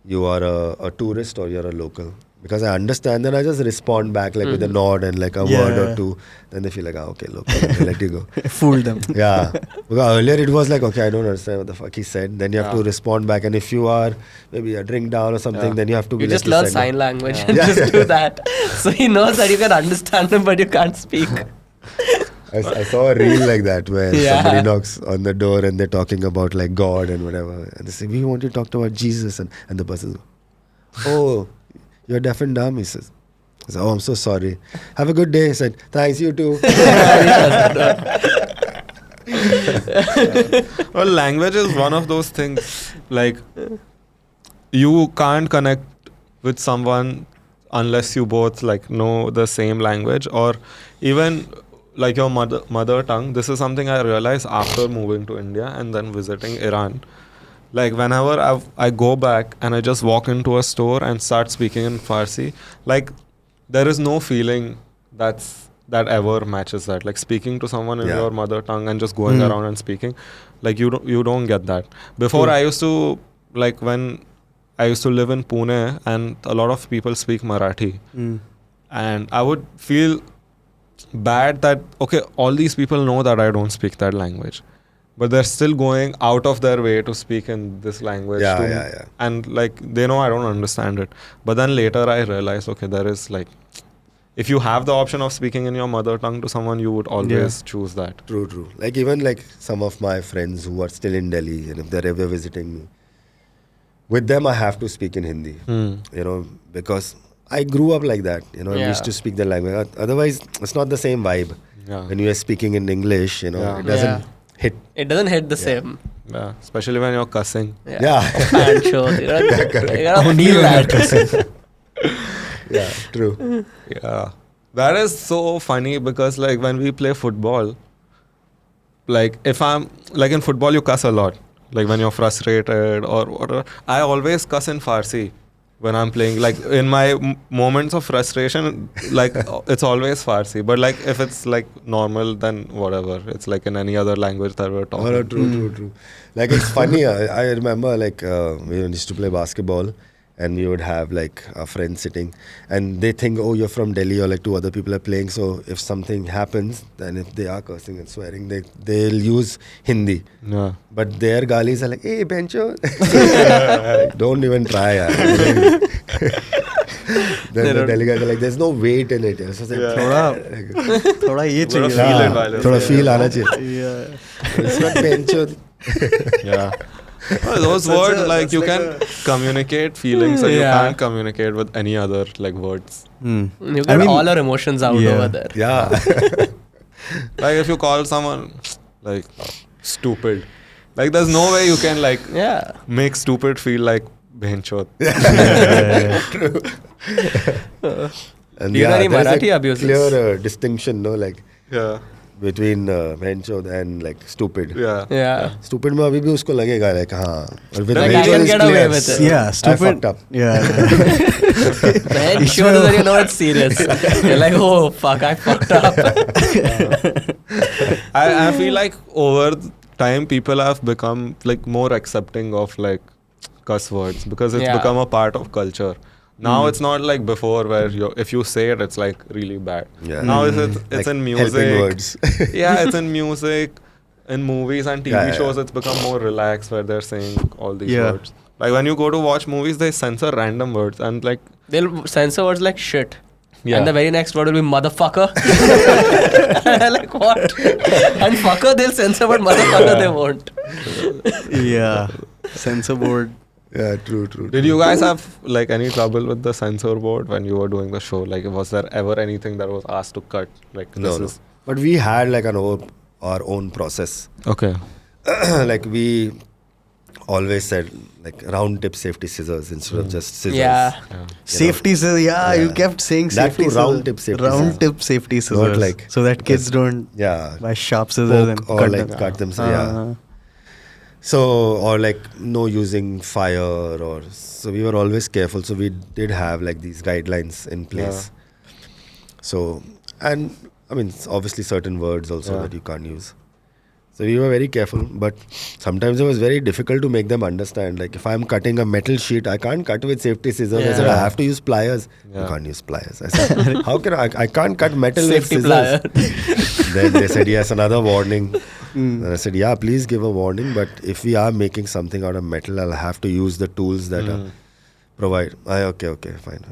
you are a tourist or you're a local. Because I understand, then I just respond back like with a nod and like a word or two. Then they feel like, okay, local, let you go. Fooled them. Yeah. Because earlier it was like, okay, I don't understand what the fuck he said. Then you have to respond back. And if you are maybe a drink down or something, then you have to be you just learn sign language and just do that. So he knows that you can understand him, but you can't speak. I saw a reel like that where somebody knocks on the door and they're talking about like God and whatever. And they say, we want to talk about Jesus. And the person goes, oh, you're deaf and dumb, he says. I said, oh, I'm so sorry. Have a good day. He said, thanks, you too. Well, language is one of those things, like you can't connect with someone unless you both like know the same language, or even like your mother tongue. This is something I realized after moving to India and then visiting Iran. Like whenever I go back and I just walk into a store and start speaking in Farsi, like there is no feeling that ever matches that. Like speaking to someone in your mother tongue and just going around and speaking, like you don't get that. Before I used to, like when I used to live in Pune and a lot of people speak Marathi, and I would feel bad that, okay, all these people know that I don't speak that language, but they're still going out of their way to speak in this language. And like they know I don't understand it. But then later I realized, okay, there is like, if you have the option of speaking in your mother tongue to someone, you would always choose that. True. Like even like some of my friends who are still in Delhi, and if they're ever visiting me, with them I have to speak in Hindi, because I grew up like that, I used to speak the language. Otherwise, it's not the same vibe. When you are speaking in English, it doesn't hit. It doesn't hit the same. Yeah, especially when you're cussing. And shows, you gotta feel that. Yeah, true. Yeah. That is so funny because like when we play football, like if I'm, like in football you cuss a lot. Like when you're frustrated or whatever. I always cuss in Farsi. when I'm playing. Like in my moments of frustration, like it's always Farsi. But like if it's like normal, then whatever. It's like in any other language that we're talking. Oh, no, true. Like it's funny. I remember like we used to play basketball, and we would have like a friend sitting, and they think, oh, you're from Delhi, or like two other people are playing. So if something happens, then if they are cursing and swearing, they'll use Hindi. Yeah. But their galis are like, hey, bencho. Like, don't even try. Then the Delhi guys are like, there's no weight in it. So it's थोड़ा ये Feel चाहिए. it while थोड़ा feel आना चाहिए. Yeah. It's not bencho. Yeah. Well, those words, like you can communicate feelings that you can't communicate with any other like words. You get all our emotions out over there. Yeah. Like if you call someone like stupid, like there's no way you can like make stupid feel like benchot. True. And Do you know any Marathi abuses? Clear distinction, no, like between benchot and like stupid. Yeah. Stupid में अभी भी उसको लगेगा like हाँ. Or with Like I benchot can is get clear. away with it. Yeah, I stupid. fucked up. Yeah. Then sure that you know it's serious. You're like, oh fuck, I fucked up. I feel like over time people have become like more accepting of like cuss words because it's become a part of culture. Now it's not like before where if you say it, it's like really bad. Yeah. Now it's Like in music. helping words. Yeah, it's in music, in movies and TV shows. It's become more relaxed where they're saying all these words. Like when you go to watch movies, they censor random words and like They'll censor words like shit. Yeah. And the very next word will be motherfucker. Like what? And fucker, they'll censor, but motherfucker they won't. Yeah. Censor board. Yeah, true. Did you guys have like any trouble with the censor board when you were doing the show? Like was there ever anything that was asked to cut? Like No. But we had like our own process. Okay. Like we always said like round tip safety scissors instead of just scissors. Yeah. Safety scissors. Yeah, you kept saying That safety too, scissors. round tip safety Round scissors. tip safety scissors. Not like so that kids don't buy sharp scissors and or cut like them. cut themselves. Yeah. So, or like no using fire or so we were always careful. So we did have like these guidelines in place. So, and I mean, obviously certain words also that you can't use. So we were very careful, but sometimes it was very difficult to make them understand. Like if I'm cutting a metal sheet, I can't cut with safety scissors. I said, I have to use pliers. You can't use pliers. I said, how can I can't cut metal Safety with scissors. Then they said, yes, another warning. And I said, yeah, please give a warning. But if we are making something out of metal, I'll have to use the tools that are provide. Okay, fine.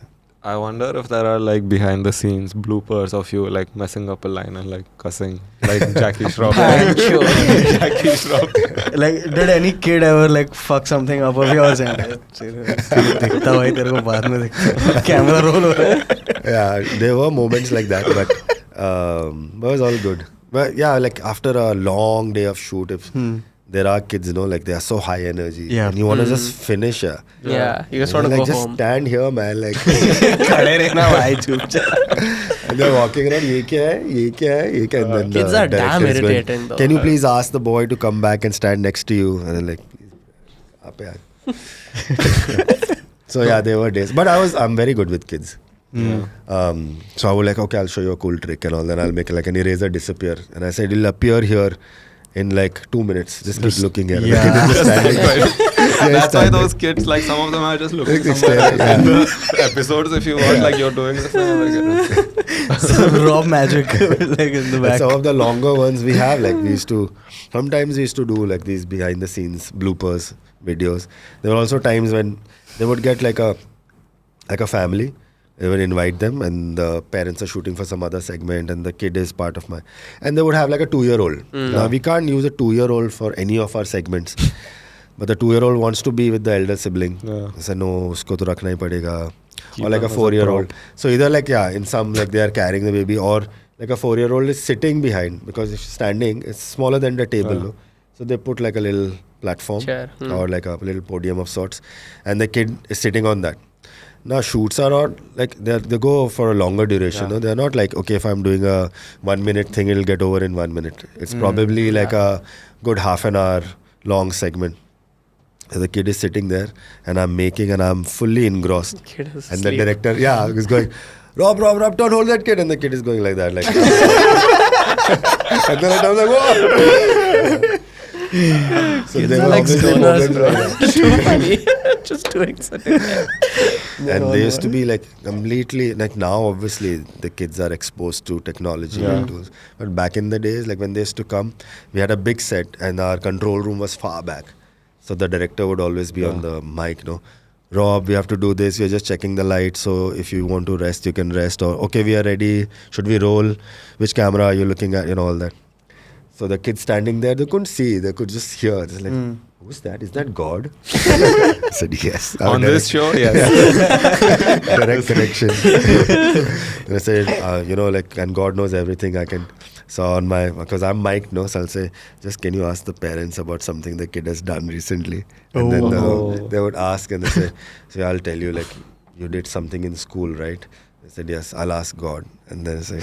I wonder if there are like behind the scenes bloopers of you like messing up a line and like cussing like Jackie Shroff. Jackie Shroff. Like, did any kid ever like fuck something up of yours and दिखता भाई तेरे को बाद में दिखता camera roll हो रहा है. Yeah, there were moments like that, but it was all good. But yeah, like after a long day of shoot, if there are kids, you know, like they are so high energy, and you want to just finish. Yeah, you just want to like, go just home. stand here, man. Like, खड़े रहना भाई चुपचाप. and they're walking around. ये क्या है? And then Kids the are damn director is going, irritating though. Can you please ask the boy to come back and stand next to you? And then like, आप यार. So yeah, there were days, but I'm very good with kids. So I was like, okay, I'll show you a cool trick and all. Then I'll make like an eraser disappear, and I said it'll appear here in like 2 minutes. Just keep looking here. Yeah. Just standing. That's why those kids, like some of them are just looking somewhere else. In the episodes, if you watch, like you're doing this thing, Some raw magic like in the back. Some of the longer ones we have, like sometimes we used to do like these behind the scenes bloopers videos. There were also times when they would get like a family. They would invite them and the parents are shooting for some other segment and the kid is part of and they would have like a 2-year-old. Now we can't use a 2-year-old for any of our segments. But the 2-year-old wants to be with the elder sibling. I said, no, usko to rakhna hi padega. Or like a 4-year-old. So either like, in some like they are carrying the baby or like a 4-year-old is sitting behind because if standing, it's smaller than the table. No? So they put like a little platform or like a little podium of sorts and the kid is sitting on that. Now shoots are not like they go for a longer duration. No? They're not like, okay, if I'm doing a 1 minute thing, it'll get over in 1 minute. It's probably like a good half an hour long segment. The kid is sitting there and I'm making and I'm fully engrossed. And the director, is going, Rob, don't hold that kid. And the kid is going like that. Like, and then I'm like, whoa. So Kids they are were like obviously stoners, moments like Too funny. Just doing something. and they used to be like completely, like now obviously the kids are exposed to technology and tools. But back in the days, like when they used to come, we had a big set and our control room was far back. So the director would always be on the mic, Rob, we have to do this. We are just checking the light. So if you want to rest, you can rest. Or, okay, we are ready. Should we roll? Which camera are you looking at? All that. So the kids standing there, they couldn't see. They could just hear. It's like, who's that? Is that God? I said, yes. On this show, yes. Direct connection. And I said, and God knows everything. I can. So because I'm mic'd, so I'll say, just can you ask the parents about something the kid has done recently? And then they would ask and they say, so I'll tell you, like, you did something in school, right? I said, yes, I'll ask God. And then I say,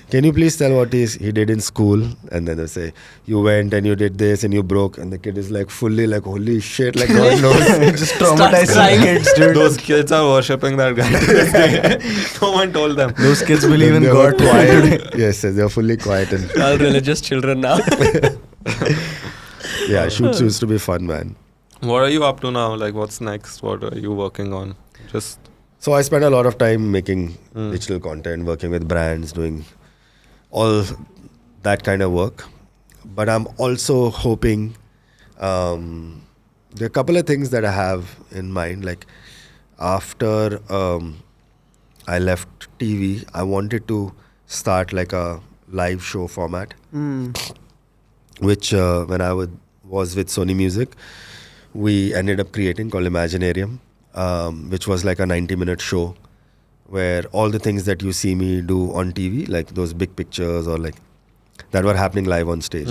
can you please tell what he did in school? And then they say, you went and you did this and you broke. And the kid is like fully like, holy shit, like God knows. Just traumatizing kids, dude. Those kids are worshipping that guy to this day. No one told them. Those kids believe in They God. were quiet. Yes, they're fully quiet. And All religious children now. yeah, shoots used to be fun, man. What are you up to now? Like, what's next? What are you working on? So I spend a lot of time making digital content, working with brands, doing all that kind of work. But I'm also hoping, there are a couple of things that I have in mind. Like after I left TV, I wanted to start like a live show format, which when I was with Sony Music, we ended up creating called Imaginarium. Which was like a 90-minute show where all the things that you see me do on TV, like those big pictures or like that were happening live on stage.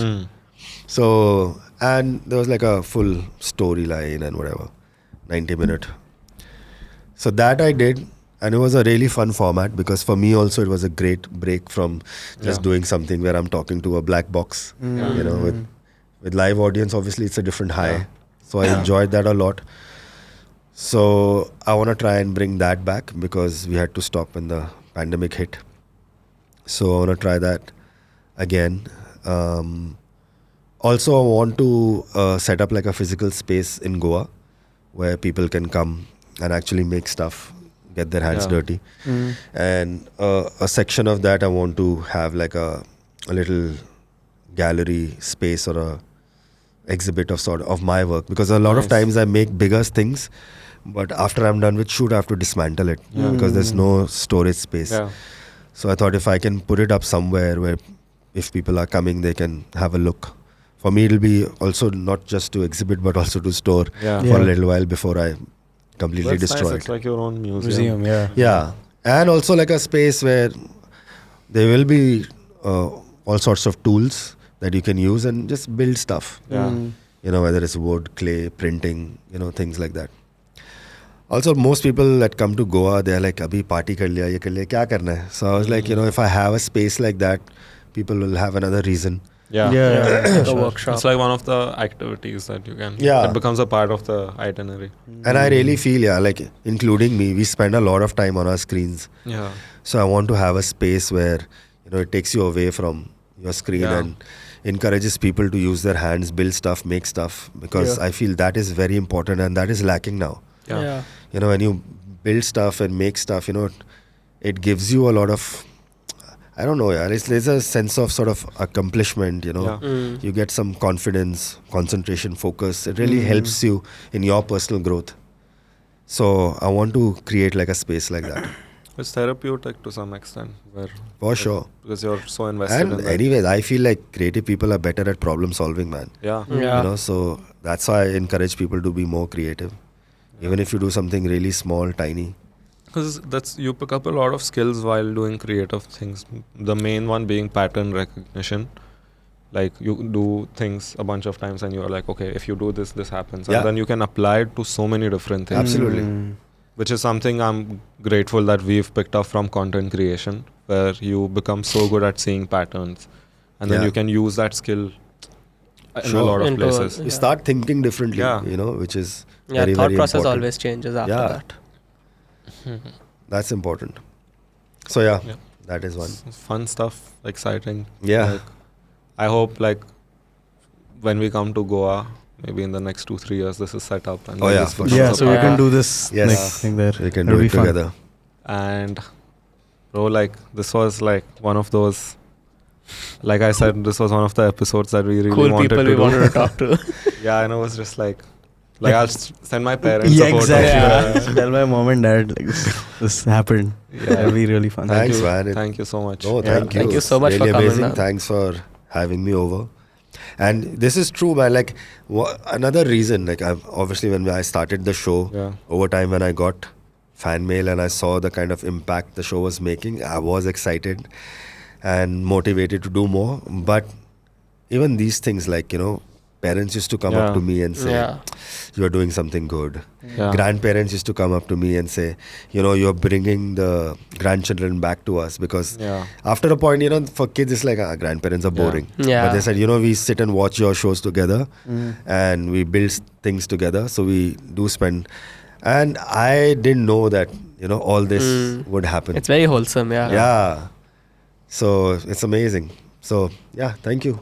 So, and there was like a full storyline and whatever, 90-minute. So that I did, and it was a really fun format because for me also it was a great break from just doing something where I'm talking to a black box. With live audience, obviously it's a different high. So I enjoyed that a lot. So I want to try and bring that back because we had to stop when the pandemic hit. So I want to try that again. Also, I want to set up like a physical space in Goa where people can come and actually make stuff, get their hands dirty. And a section of that I want to have like a little gallery space or a exhibit of sort of my work, because a lot of times I make bigger things, but after I'm done with shoot I have to dismantle it because there's no storage space. So I thought if I can put it up somewhere where if people are coming they can have a look. For me it'll be also not just to exhibit but also to store for a little while before I completely destroy nice. it. It's like your own museum. Yeah, and also like a space where there will be all sorts of tools that you can use and just build stuff. Whether it's wood, clay, printing, things like that. Also, most people that come to Goa, they're like, abhi party kar liya, ye kar liya, kya karna hai? So I was like, if I have a space like that, people will have another reason. The workshop. It's like one of the activities that you can. It becomes a part of the itinerary. And I really feel, like including me, we spend a lot of time on our screens. So I want to have a space where, it takes you away from your screen and encourages people to use their hands, build stuff, make stuff, because I feel that is very important and that is lacking now. When you build stuff and make stuff, it gives you a lot of, I don't know, there's a sense of sort of accomplishment, you get some confidence, concentration, focus. It really helps you in your personal growth. So I want to create like a space like that. It's therapeutic to some extent. For sure. Because you're so invested and in that. Anyways, I feel like creative people are better at problem solving, man. So that's why I encourage people to be more creative. Even if you do something really small, tiny. Because you pick up a lot of skills while doing creative things. The main one being pattern recognition. Like you do things a bunch of times and you're like, okay, if you do this, this happens. And then you can apply it to so many different things. Absolutely. Which is something I'm grateful that we've picked up from content creation, where you become so good at seeing patterns. And then you can use that skill in a lot of Into- places. You start thinking differently, Yeah. you know, which is Yeah, very, thought very process important. always changes after Yeah. that. That's important. So yeah, Yeah. that is one. Fun stuff, exciting. Yeah. Like, I hope like when we come to Goa, maybe in the next 2-3 years, this is set up. And Oh, then yeah, this for becomes sure. Yeah, a so we part. can do this Yes. next thing there. We can It'll do be it fun. together. And bro, like this was like one of those. Like I said, this was one of the episodes that we really Cool wanted people to we do. wanted to talk to. Yeah, and it was just like I'll send my parents. Yeah, a photo. exactly. Yeah. Tell my mom and dad like this happened. Yeah. It'll be really fun. Thanks, you. man. Thank you so much. No, Yeah. thank you. Thank you so much really for coming, amazing. man. Thanks for having me over. And this is true, man. Like another reason, like obviously when I started the show, Yeah. over time when I got fan mail and I saw the kind of impact the show was making, I was excited and motivated to do more. But even these things, like, you know, parents used to come up Yeah. to me and say, Yeah. "You are doing something good." Yeah. Grandparents used to come up to me and say, "You know, you're bringing the grandchildren back to us," because Yeah. after a point, you know, for kids it's like, grandparents are Yeah. boring. Yeah. But they said, you know, we sit and watch your shows together and we build things together, so we do spend. And I didn't know that, you know, all this would happen. It's very wholesome, yeah. Yeah. So it's amazing. So yeah, thank you.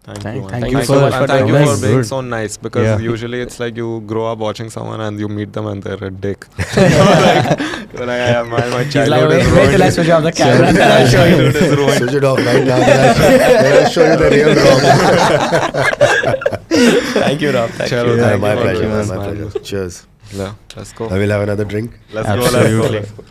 Thank Thank- you, man. thank Thank you you for- so much. And for thank you doing for this. being Good. so nice, because Yeah. usually it's like you grow up watching someone and you meet them and they're a dick. You're like, yeah, my He's like, childhood wait is till I ruined. switch off the camera. Then I'll show you. Childhood is ruined. Switch it off right now. Then I'll show you the real Rob. Thank you, Rob. Thank Chalo, you. Yeah, thank my you for pleasure. doing this, My man. pleasure. Cheers. Yeah, let's go. I will have another drink. Let's go. Absolutely. Let's go.